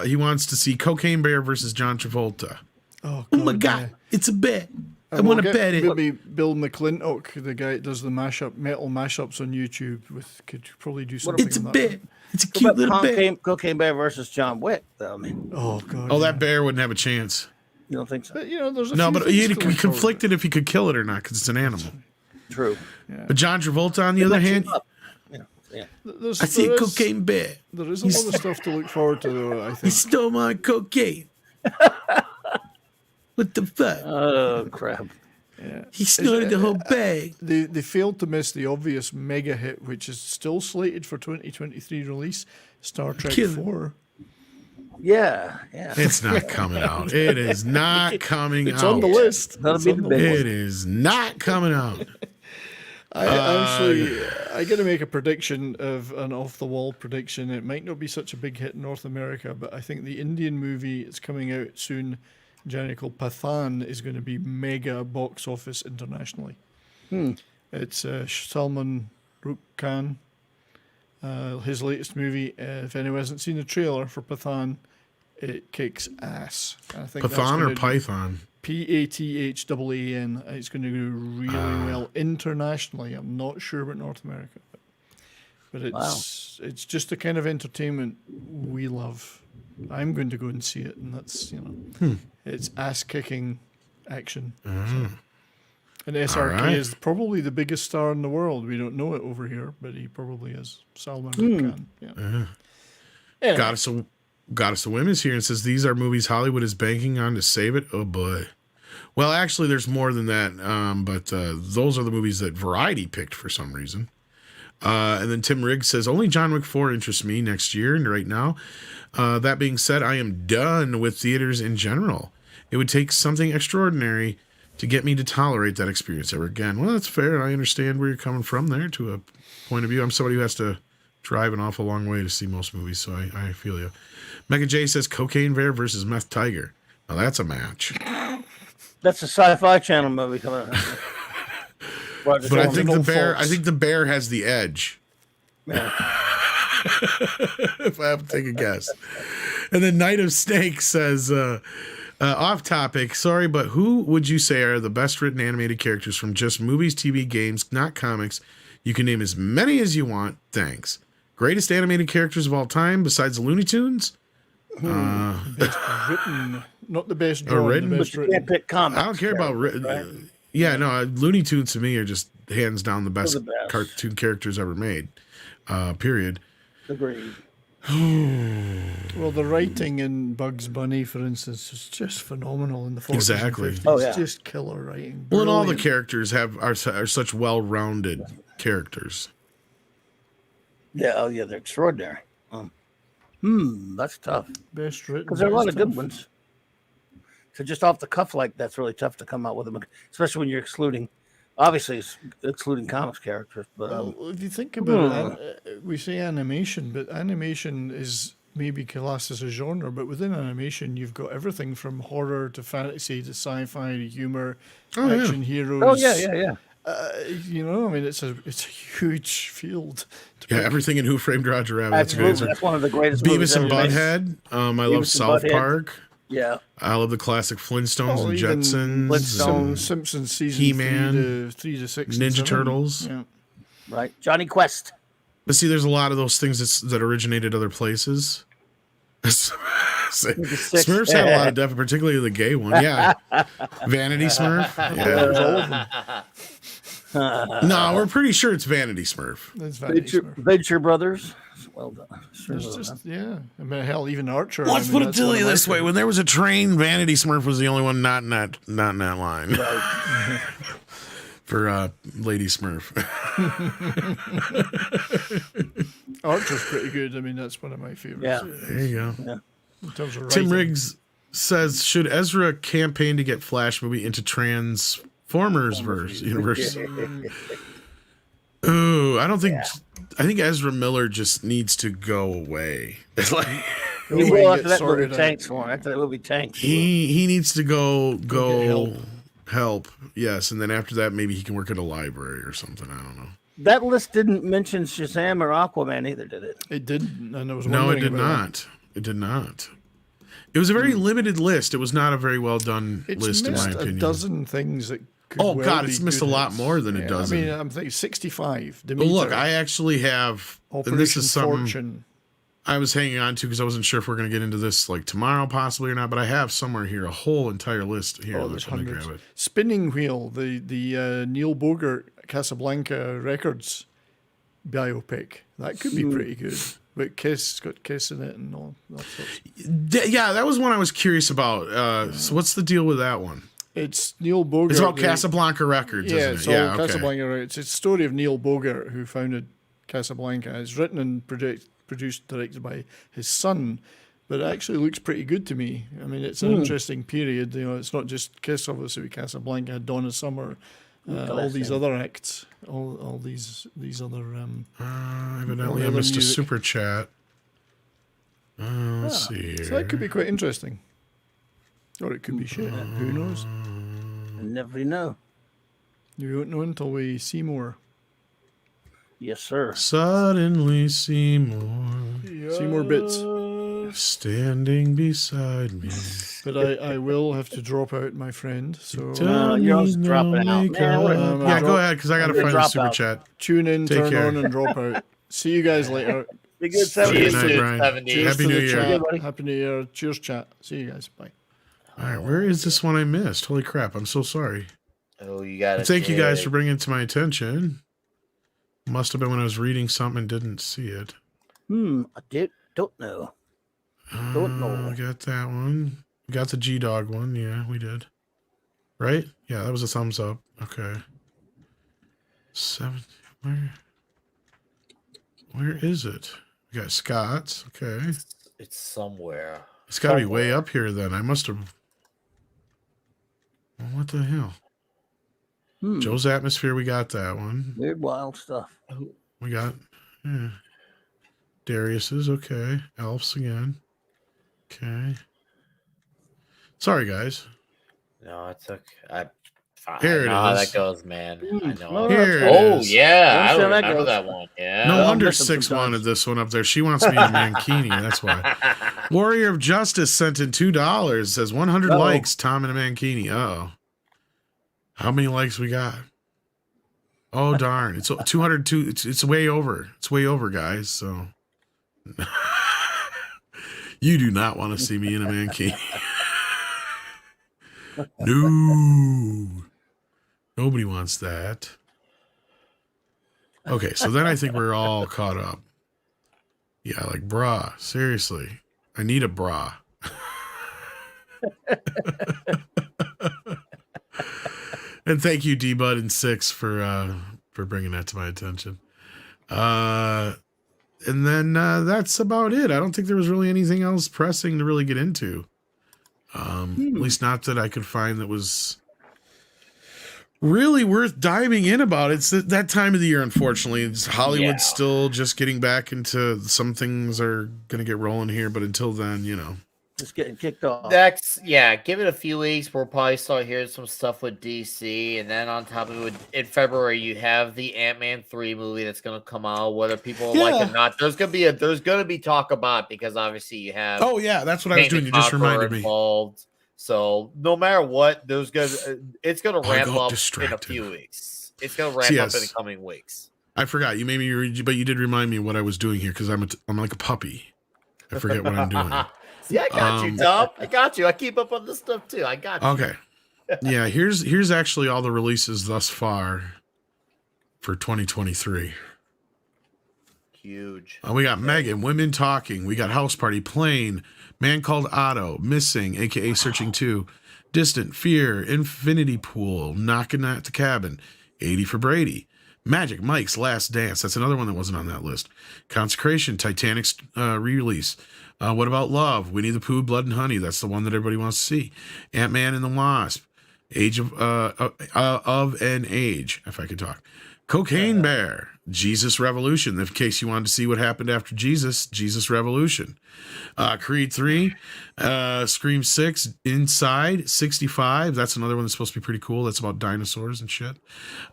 he wants to see Cocaine Bear versus John Travolta. Oh my God. It's a bet. I want to bet it. Maybe Bill McClintock, the guy that does the metal mashups on YouTube, could probably do something. It's a on that bit. one. It's a cute little bit. Cocaine Bear versus John Wick, though. I mean, Oh god. Oh, that bear wouldn't have a chance. you don't think so? But there's a No, few but things he'd to be look forward conflicted if he could kill it or not, because it's an animal. True. But John Travolta, on the other hand, Yeah. to. I see a cocaine bear. There is a lot of stuff to look forward to, though. I He think. stole my cocaine. What the fuck? Oh crap! He snorted the whole bag. They failed to miss the obvious mega hit, which is still slated for 2023 release, Star Trek Kill it. 4. Yeah. It's not coming out. It is not coming out. It's on the list. That'll be the big It is not coming out. I got to make a prediction of an off-the-wall prediction. It might not be such a big hit in North America, but I think the Indian movie is coming out soon, January, called Pathan, is going to be mega box office internationally. It's Salman Rukh Khan, his latest movie. If anyone hasn't seen the trailer for Pathan, it kicks ass. I think Pathan or Python? Pathan. It's going to do really well internationally. I'm not sure about North America, but it's just the kind of entertainment we love. I'm going to go and see it, and that's it's ass kicking action. And SRK is probably the biggest star in the world. We don't know it over here, but he probably is. Salman Khan. Yeah. Anyway. Goddess of Women's here and says these are movies Hollywood is banking on to save it. Oh boy. Well, actually, there's more than that. But those are the movies that Variety picked for some reason. And then Tim Riggs says only John Wick 4 interests me next year and right now. That being said, I am done with theaters in general. It would take something extraordinary to get me to tolerate that experience ever again. Well, that's fair. I understand where you're coming from there to a point of view. I'm somebody who has to drive an awful long way to see most movies, so I feel you. Mega J says Cocaine Bear versus Meth Tiger. Now that's a match. That's a Sci-Fi Channel movie coming out. But I think the bear has the edge. Yeah. If I have to take a guess. And then Night of Snakes says, off topic, sorry, but who would you say are the best written animated characters from just movies, TV, games, not comics? You can name as many as you want. Thanks. Greatest animated characters of all time besides the Looney Tunes? Best written, not the best drawn, written, the best But you written. can't pick comics. I don't care about written. right? Yeah, no, Looney Tunes to me are just hands down the best, They're the best. cartoon characters ever made. Period. Agreed. Well, the writing in Bugs Bunny, for instance, is just phenomenal in the 40s. Exactly. And 50s. Oh, yeah. Just killer writing. Well, and all the Brilliant. characters are such well-rounded characters. Yeah, they're extraordinary. That's tough Best written. because there are a lot of best good ones. So just off the cuff like that's really tough to come out with them, especially when you're excluding comics characters. But Well, if you think about it, we say animation, but animation is maybe classed as a genre, but within animation, you've got everything from horror to fantasy to sci-fi to humor, action heroes. oh yeah. I mean, it's a huge field. Yeah, everything in Who Framed Roger Rabbit. That's a good Absolutely, answer. that's one of the greatest. movies Beavis and ever made. Butthead. I Beavis love and South Butthead. Park. Yeah, I love the classic Flintstones and Even Jetsons. Flintstones. Simpsons season He-Man, 3 to 6, and Ninja 7. Turtles. Yeah. right. Johnny Quest. But see, there's a lot of those things that originated other places. Smurfs had a lot of depth, particularly the gay one. Yeah. Vanity Smurf. Yeah. No, we're pretty sure it's Vanity Smurf. That's Vanity Smurf. Venture Brothers. Well done. Sure It's well just, done. I mean, hell, even Archer. Let's put it to you this way: when there was a train, Vanity Smurf was the only one not in that line. For Lady Smurf. Archer's pretty good. I mean, that's one of my favorites. Yeah. There you go. Yeah. In terms of Tim writing. Riggs says, should Ezra campaign to get Flash movie into Transformers universe? Ooh, I don't think. I think Ezra Miller just needs to go away. It's like He Go will and after get that sorted movie out. tanks for him. After that movie tanks. he needs to go get help. Yes, and then after that, maybe he can work at a library or something. I don't know. That list didn't mention Shazam or Aquaman either, did it? It didn't, and I was No, it wondering did about not. It did not. It was a very limited list. It was not a very well done list, in my missed opinion. a dozen things that could Oh, well God, be it's missed good a lot hits. more than a dozen. I mean, I'm thinking 65. But look, I actually have, Operation and this is something Fortune. I was hanging on to because I wasn't sure if we're going to get into this like tomorrow possibly or not, but I have somewhere here a whole entire list here. Oh, there's Let me hundreds. grab it. Spinning Wheel, the Neil Bogart Casablanca Records biopic. That could be pretty good. But Kiss, got Kiss in it and all that sorts. Yeah, that was one I was curious about. So what's the deal with that one? It's Neil Bogart. It's about Casablanca Records, Yeah, isn't it's it? all Yeah, okay. Casablanca. It's a story of Neil Bogart, who founded Casablanca. It's written and produced, directed by his son, but it actually looks pretty good to me. I mean, it's an interesting period. You know, it's not just Kiss, obviously, with Casablanca, Donna Summer, all these other acts, all these other. Evidently, I missed a super chat. Let's see here. So that could be quite interesting. Or it could be shit. Who knows? You never know. You won't know until we see more. Yes, sir. Suddenly Seymour See more bits. standing beside me. But I will have to drop out, my friend. So you're always dropping out. Man, Yeah, go ahead, because I got to I'm gonna find the drop super out. chat. tune in, Take turn care. on, and drop out. See you guys later. Be good, See you 70s. Good night, soon, Brian. 70s. Cheers Happy to New the Year. chat. Yeah, buddy. Happy New Year. Cheers, chat. See you guys. Bye. All right, where is this one I missed? Holy crap, I'm so sorry. Oh, you got it. Thank you guys for bringing it to my attention. Must have been when I was reading something and didn't see it. I don't know. Don't know. We got that one. We got the G-Dog one. Yeah, we did. Right? Yeah, that was a thumbs up. Okay. 7. Where is it? We got Scott's. Okay. It's somewhere. It's got to be way up here then. I must have. Well, what the hell? Joe's Atmosphere, we got that one. Weird, wild stuff. We got Darius's. Okay. Elf's again. Okay. Sorry, guys. No, it's okay. Here it I know how is. that goes, man. I know. Here it Oh, is. yeah. I Understand how that remember goes. that one. Yeah. No wonder miss 'em 6 sometimes. wanted this one up there. She wants me in a mankini. That's why. Warrior of Justice sent in $2. Says 100 Uh-oh. likes. Tom in a mankini. Uh-oh. How many likes we got? Oh darn! It's 202. It's way over. It's way over, guys. So you do not want to see me in a mankini. No, nobody wants that. Okay, so then I think we're all caught up. Yeah, like bra. Seriously, I need a bra. And thank you, D-Bud and 6 for bringing that to my attention. And then that's about it. I don't think there was really anything else pressing to really get into. At least not that I could find that was really worth diving in about. It's that time of the year, unfortunately. It's Hollywood's still just getting back into some things are going to get rolling here, but until then, you know. Just getting kicked off. Give it a few weeks. We'll probably start hearing some stuff with DC, and then on top of it, in February, you have the Ant-Man 3 movie that's going to come out. Whether people like it or not, there's going to be talk about it because obviously you have. Oh yeah, that's what I was doing. You just reminded me. Involved. So no matter what, it's going to ramp up distracted. in a few weeks. It's going to ramp up in the coming weeks. I forgot. You made me, but you did remind me of what I was doing here because I'm like a puppy. I forget what I'm doing. See, I got you, Tom. I got you. I keep up on this stuff too. I got you. Okay. Yeah, here's actually all the releases thus far for 2023. Huge. We got Megan, Women Talking. We got House Party, Plane, Man Called Otto, Missing, aka Searching 2, Distant, Fear, Infinity Pool, Knocking at the Cabin, 80 for Brady, Magic Mike's Last Dance. That's another one that wasn't on that list. Consecration, Titanic's re-release. What About Love? Winnie the Pooh, Blood and Honey. That's the one that everybody wants to see. Ant-Man and the Wasp. Age of an Age, if I could talk. Cocaine Bear. Jesus Revolution. In case you wanted to see what happened after Jesus Revolution. Creed 3. Scream 6. Inside. 65. That's another one that's supposed to be pretty cool. That's about dinosaurs and shit.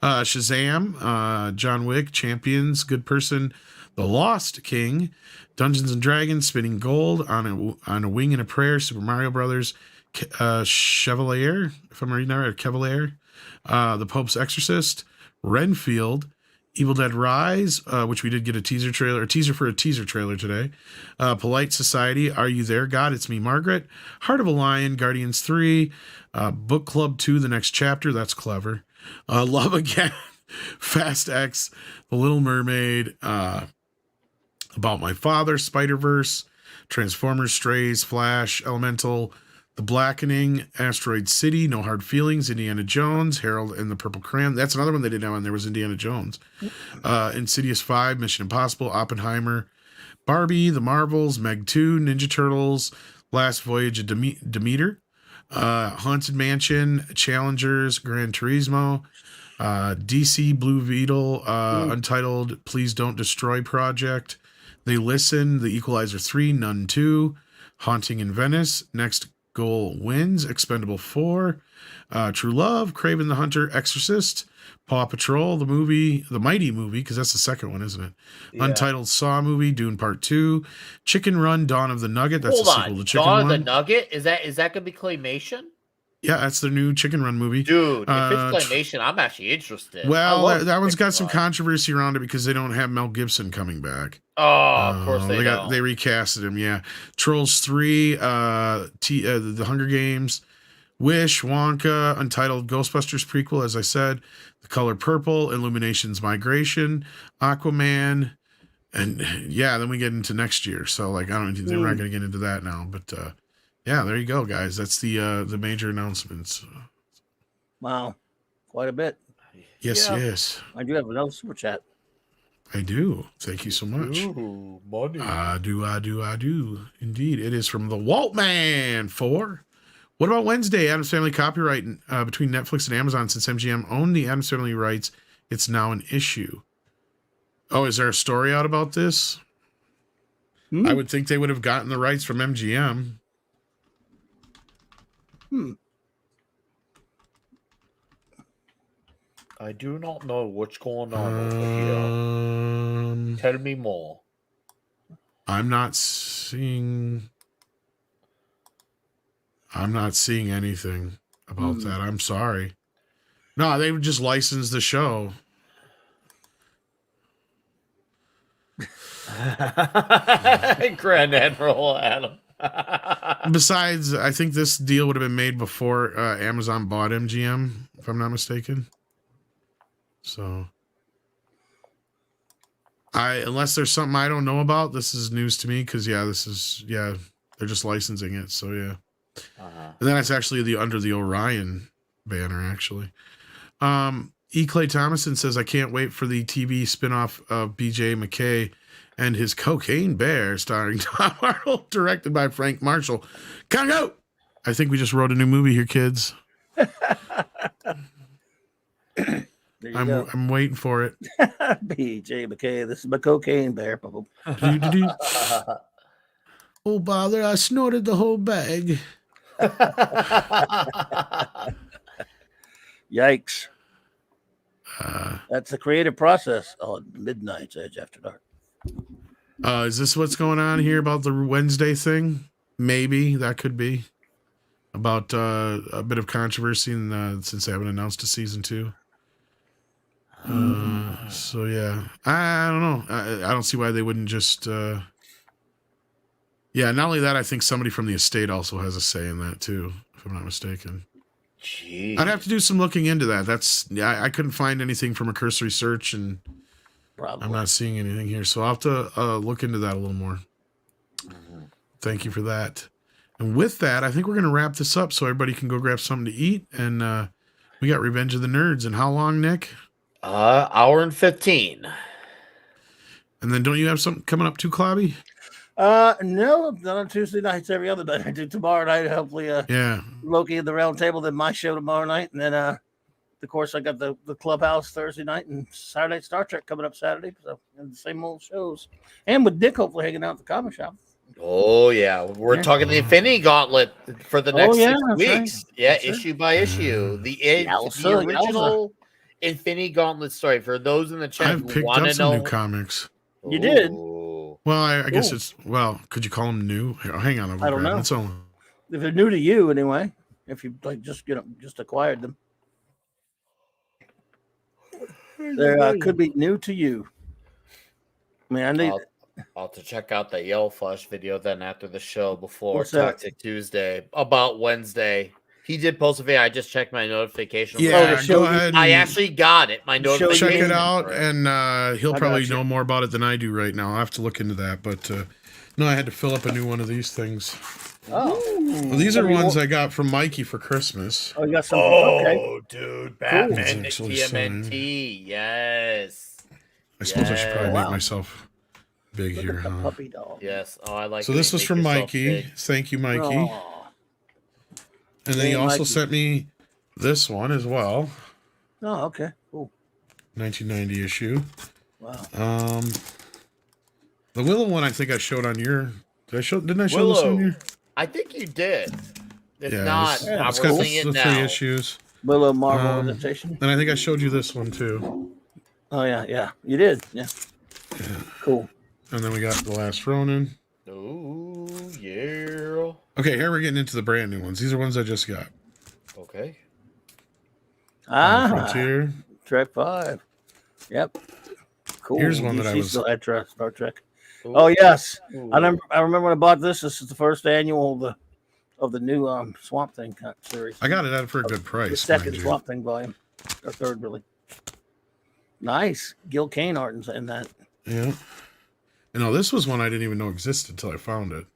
Shazam. John Wick. Champions. Good Person. The Lost King, Dungeons and Dragons, Spinning Gold, On a Wing and a Prayer, Super Mario Brothers, Chevalier, if I'm reading that right, Cavalier, The Pope's Exorcist, Renfield, Evil Dead Rise, which we did get a teaser for a teaser trailer today. Polite Society, Are You There, God? It's Me, Margaret. Heart of a Lion, Guardians 3, Book Club 2, The Next Chapter, that's clever. Love Again, Fast X, The Little Mermaid, About My Father, Spider-Verse, Transformers, Strays, Flash, Elemental, The Blackening, Asteroid City, No Hard Feelings, Indiana Jones, Harold and the Purple Crayon. That's another one they did now, and there was Indiana Jones. Insidious 5, Mission Impossible, Oppenheimer, Barbie, The Marvels, Meg 2, Ninja Turtles, Last Voyage of Demeter, Haunted Mansion, Challengers, Gran Turismo, DC Blue Beetle, Untitled Please Don't Destroy Project, They Listen, The Equalizer 3, Nun 2, Haunting in Venice, Next Goal Wins, Expendable 4, True Love, Craven the Hunter, Exorcist, Paw Patrol, the movie, the Mighty movie, because that's the second one, isn't it? Yeah. Untitled Saw movie, Dune Part 2, Chicken Run, Dawn of the Nugget. That's the sequel to Chicken Run. Dawn of the Nugget? Is that going to be claymation? Yeah, that's the new Chicken Run movie. Dude, if it's claymation, I'm actually interested. Well, that one's got some controversy around it because they don't have Mel Gibson coming back. Oh, of course they don't. They recasted him, yeah. Trolls 3, The Hunger Games, Wish, Wonka, Untitled Ghostbusters prequel, as I said, The Color Purple, Illuminations Migration, Aquaman, and yeah, then we get into next year. So like, we're not going to get into that now, but yeah, there you go, guys. That's the major announcements. Wow, quite a bit. Yes, yeah. Yes. I do have another super chat. I do. Thank you so much. Ooh, money. I do. Indeed. It is from the Waltman 4. What about Wednesday? Addams Family copyright between Netflix and Amazon. Since MGM owned the Addams Family rights, it's now an issue. Oh, is there a story out about this? I would think they would have gotten the rights from MGM. I do not know what's going on over here. Tell me more. I'm not seeing anything about that. I'm sorry. No, they would just license the show. Grand Admiral Adam. Besides, I think this deal would have been made before Amazon bought MGM, if I'm not mistaken. So, unless there's something I don't know about, this is news to me because they're just licensing it. So yeah, and then it's actually under the Orion banner actually. E. Clay Thomason says I can't wait for the TV spinoff of B.J. McKay and his Cocaine Bear, starring Tom Arnold, directed by Frank Marshall. Congo! I think we just wrote a new movie here, kids. I'm waiting for it. B.J. McKay, this is my Cocaine Bear. Oh, bother, I snorted the whole bag. Yikes. That's the creative process on Midnight's Edge After Dark. Is this what's going on here about the Wednesday thing? Maybe that could be about a bit of controversy since they haven't announced a season 2. So yeah, I don't know. I don't see why they wouldn't just. Not only that, I think somebody from the estate also has a say in that too, if I'm not mistaken. Jeez. I'd have to do some looking into that. I couldn't find anything from a cursory search, and I'm not seeing anything here. So I'll have to look into that a little more. Thank you for that. And with that, I think we're going to wrap this up so everybody can go grab something to eat. And we got Revenge of the Nerds. And how long, Nick? Hour and 15. And then don't you have something coming up too, Clobby? No, not on Tuesday nights every other night. I do tomorrow night, hopefully. Loki at the Round Table, then my show tomorrow night. And then, of course, I got the Clubhouse Thursday night and Saturday Star Trek coming up Saturday. So, and the same old shows. And with Dick hopefully hanging out at the comic shop. Oh, yeah. We're talking the Infinity Gauntlet for the next 6 weeks. Right. Yeah, that's issue by issue. The original Infinity Gauntlet story. For those in the chat I've picked up some new comics. You did? Ooh. Well, I guess it's could you call them new? Here, hang on, I don't know. It's only... If they're new to you, anyway. If you like, just acquired them, they could be new to you. I mean, I need. I'll have to check out that Yellow Flush video then after the show before What's that? Toxic Tuesday about Wednesday. He did post a video. I just checked my notification. Yeah, go ahead. I actually got it. My notification. Check it out, and he'll probably know more about it than I do right now. I'll have to look into that. But no, I had to fill up a new one of these things. Oh, well, these are ones I got from Mikey for Christmas. Oh, you got some? Oh, dude, Batman Cool. TMNT. Yes. I suppose I should probably make myself big here, huh? Puppy dog. Yes. Oh, I like. So this was from Mikey. Thank you, Mikey. Aww. And then he also sent me this one as well. Oh, okay. Cool. 1990 issue. Wow. The Willow one I think I showed on your... Didn't I show Willow. this on your... I think you did. If yeah, not, it's got the 3 issues. Willow Marvel adaptation. And I think I showed you this one too. Oh yeah, you did. Yeah. Cool. And then we got The Last Ronin. Oh yeah. Okay, here we're getting into the brand new ones. These are ones I just got. Okay. Frontier. Trek 5. Yep. Cool. Here's one that I was... Still had Star Trek. Ooh. Oh yes, Ooh. I remember when I bought this. This is the first annual of the new Swamp Thing series. I got it at for a good price. The second Swamp Thing volume, or third really. Nice, Gil Kane art in that. Yeah. And no, this was one I didn't even know existed until I found it.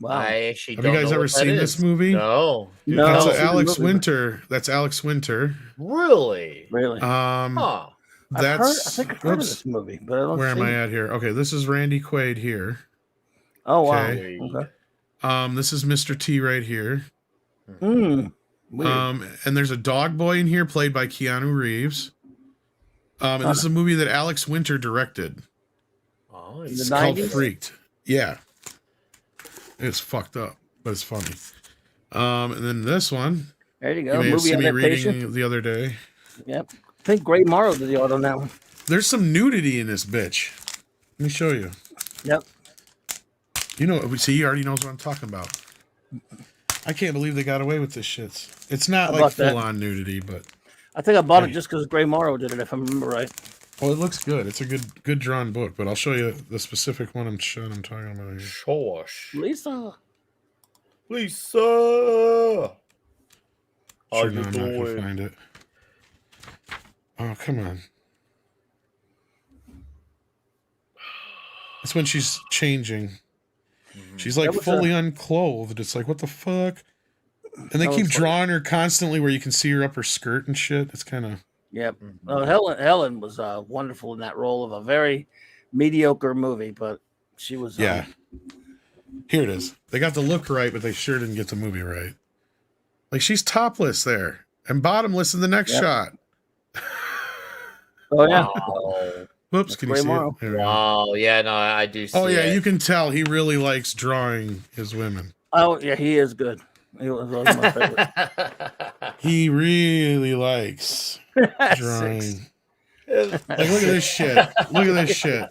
Wow. I actually Have you guys ever seen this movie? No. No. That's Alex Winter. That's Alex Winter. Really? Really? Huh. That's... I think I've heard of this movie, but I don't Where am see I it. at here? Okay, this is Randy Quaid here. Oh wow. Okay. Okay. This is Mr. T right here. Weird. And there's a dog boy in here played by Keanu Reeves. And this is a movie that Alex Winter directed. Oh, It's the called 90s? Freaked. Yeah. It's fucked up, but it's funny. And then this one, There you you go. may have Movie seen me adaptation. reading the other day. Yep. I think Gray Morrow did the art on that one. There's some nudity in this bitch. Let me show you. Yep. You know, see, he already knows what I'm talking about. I can't believe they got away with this shit. It's not like full-on nudity, but... I think I bought it just because Gray Morrow did it, if I remember right. Oh, it looks good. It's a good drawn book, but I'll show you the specific one I'm talking about here. Shosh. Lisa. Lisa. Sure, no, I'm not gonna find it. Oh, come on. That's when she's changing. She's like fully unclothed. It's like, what the fuck? And they keep drawing her constantly where you can see her up her skirt and shit. It's kind of... Yep. Helen was wonderful in that role of a very mediocre movie, but she was... Yeah. Here it is. They got the look right, but they sure didn't get the movie right. Like, she's topless there. And bottomless in the next shot. Oh, yeah. Wow. Whoops, can you see it? There we go. Wow. Yeah, no, I do see Oh, yeah, it. you can tell he really likes drawing his women. Oh, yeah, he is good. He was my favorite. He really likes drawing. Like, look at this shit. Look at this shit.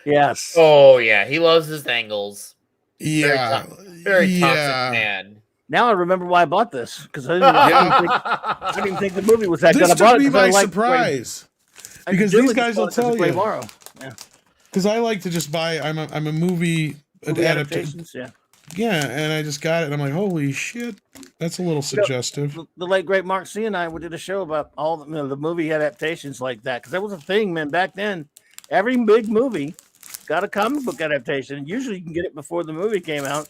Yes. Oh, yeah, he loves his angles. Yeah. Very toxic man. Now I remember why I bought this, because I didn't think the movie was that good. This I bought took it me 'cause I by liked surprise. Gray- Because I these just guys bought will it 'cause of tell Gray you. Morrow. Yeah. Because I like to just buy, I'm a movie adaptation. Adaptations, yeah. Yeah, and I just got it, and I'm like, holy shit, that's a little suggestive. The late great Mark C and I did a show about all the movie adaptations like that, because that was a thing, man. Back then, every big movie got a comic book adaptation. Usually, you can get it before the movie came out.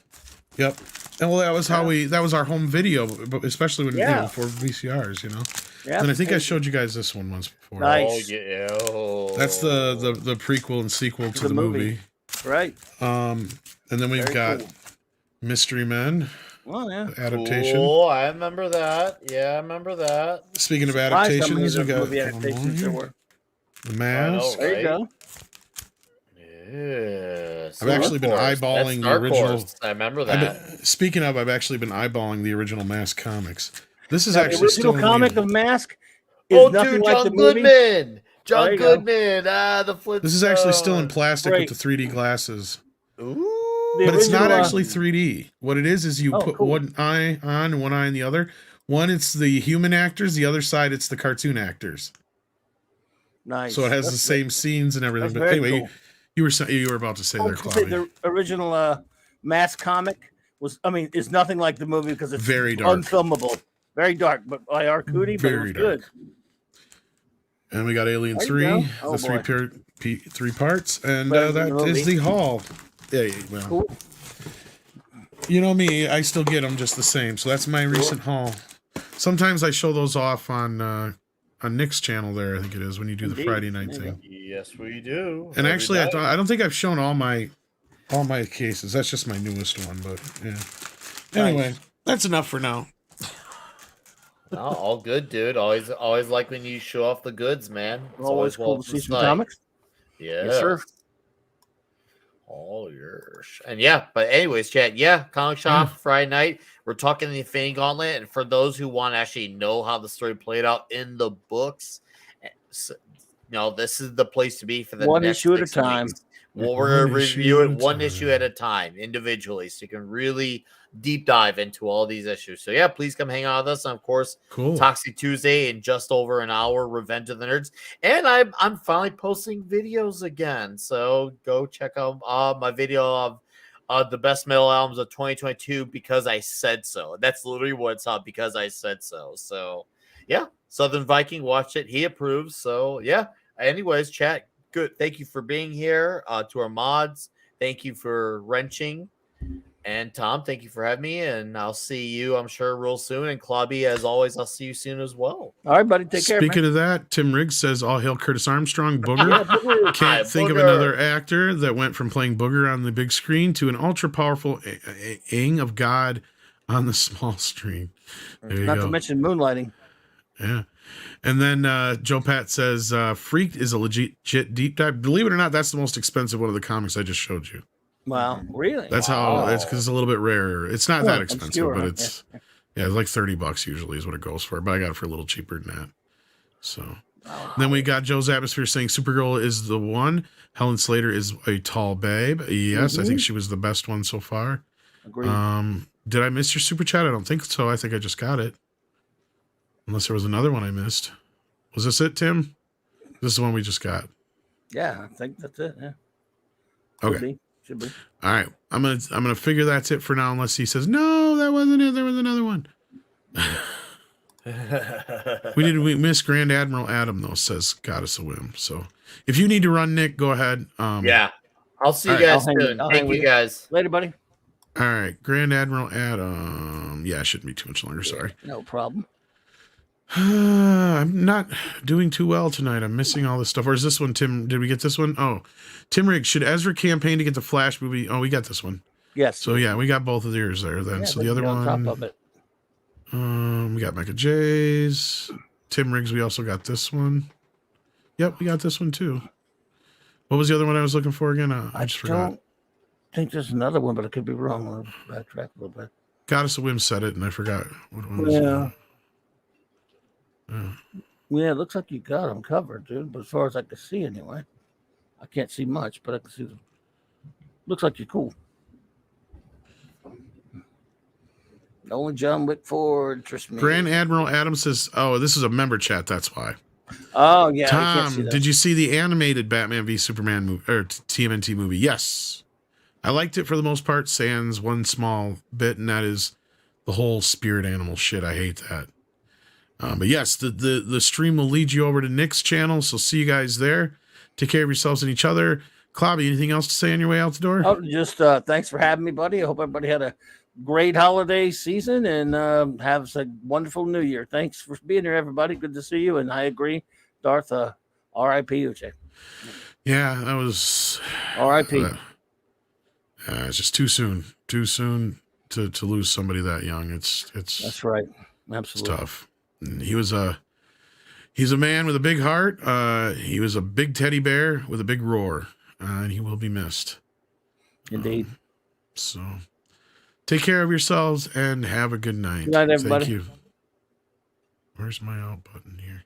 Yep. And well, that was how that was our home video, but especially when before VCRs, you know. Yeah. And I think I showed you guys this one once before. Nice. Oh, yeah. Oh. That's the prequel and sequel to the movie. Right. And then we've got cool. Mystery Men. Well, yeah. Adaptation. Cool. I remember that. Yeah, I remember that. Speaking of Surprised how many adaptations, of we the got movie adaptations there were. The Mask. I know, There you go. Yeah. I've actually been eyeballing the original. I remember that. Speaking of, I've actually been eyeballing the original Mask comics. This is The actually still original comic new. of Mask is nothing dude, like John the movie. Goodman. John Goodman. The Flintstones. This is actually still in plastic with the 3D glasses. Ooh. But it's not actually 3D. What it is you put one eye on and one eye on the other. One, it's the human actors. The other side, it's the cartoon actors. Nice. So it has the same scenes and everything. But anyway, cool. you were about to say there, Claudia. The original Mass comic is nothing like the movie because it's very dark, unfilmable, very dark. But by R. Cootie, very dark. Good. And we got Alien 3, three parts, and that is the haul. Yeah, well, cool. You know me, I still get them just the same. So that's my recent haul. Sometimes I show those off on Nick's channel there, I think it is, when you do the Friday night thing. Yes, we do. And actually, I don't think I've shown all my cases. That's just my newest one, but yeah. Anyway, that's enough for now. No, all good, dude. Always like when you show off the goods, man. It's always cool to see some comics. Yes, sir. All yours. And but anyways, chat. Comic shop Friday night. We're talking the Infinity Gauntlet, and for those who want to actually know how the story played out in the books, this is the place to be for the one next issue at a time. Weeks. We're gonna review it one issue at a time, individually, so you can really deep dive into all these issues. So please come hang out with us. And of course, Toxic Tuesday in just over an hour, Revenge of the Nerds. And I'm finally posting videos again. So go check out my video of the best metal albums of 2022 because I said so. That's literally what it's up, because I said so. So Southern Viking watched it. He approves. So anyways, chat. Good. Thank you for being here. To our mods, thank you for wrenching. And Tom, thank you for having me. And I'll see you, I'm sure, real soon. And Claudia, as always, I'll see you soon as well. All right, buddy. Take care. Speaking of that, Tim Riggs says, all hail Curtis Armstrong, Booger. Can't think of another actor that went from playing Booger on the big screen to an ultra powerful Aang of God on the small screen. Not to mention moonlighting. Yeah. And then Joe Pat says, Freaked is a legit deep dive. Believe it or not, that's the most expensive one of the comics I just showed you. Wow, really? That's how it's because it's a little bit rarer. It's not that expensive, but it's it's like $30 usually is what it goes for. But I got it for a little cheaper than that. So then we got Joe's Atmosphere saying Supergirl is the one. Helen Slater is a tall babe. Yes, I think she was the best one so far. Agreed. Did I miss your super chat? I don't think so. I think I just got it. Unless there was another one I missed. Was this it, Tim? This is the one we just got. Yeah, I think that's it. Yeah. Okay. Should be. All right. I'm gonna figure that's it for now, unless he says, no, that wasn't it. There was another one. we missed Grand Admiral Adam, though, says Goddess of Whim. So if you need to run, Nick, go ahead. I'll see you guys soon. Thank you guys. Later, buddy. All right. Grand Admiral Adam. Yeah, it shouldn't be too much longer. Sorry. No problem. I'm not doing too well tonight. I'm missing all this stuff. Or is this one, Tim? Did we get this one? Oh, Tim Riggs. Should Ezra campaign to get the Flash movie? Oh, we got this one. Yes. So we got both of yours there then. So the other one. On top of it. We got Mecca J's. Tim Riggs. We also got this one. Yep, we got this one too. What was the other one I was looking for again? I just forgot. I think there's another one, but I could be wrong. I'll backtrack a little bit. Goddess of Whim said it, and I forgot what one was. Yeah, it looks like you got them covered, dude. But as far as I can see, anyway, I can't see much, but I can see them. Looks like you're cool. Only John Wick 4 interests me. Grand Admiral Adams says, "Oh, this is a member chat. That's why." Oh yeah, Tom, did you see the animated Batman v Superman movie or TMNT movie? Yes, I liked it for the most part. Sans one small bit, and that is the whole spirit animal shit. I hate that. But yes, the stream will lead you over to Nick's channel, so see you guys there. Take care of yourselves and each other. Clobby, anything else to say on your way out the door? Oh, just thanks for having me, buddy. I hope everybody had a great holiday season and have a wonderful New Year. Thanks for being here, everybody. Good to see you. And I agree, Darth. R.I.P. Uche. Yeah, that was R.I.P. It's just too soon. Too soon to lose somebody that young. It's that's right. Absolutely, it's tough. He's a man with a big heart. He was a big teddy bear with a big roar, and he will be missed. Indeed. So take care of yourselves and have a good night. Good night, everybody. Thank you. Where's my out button here?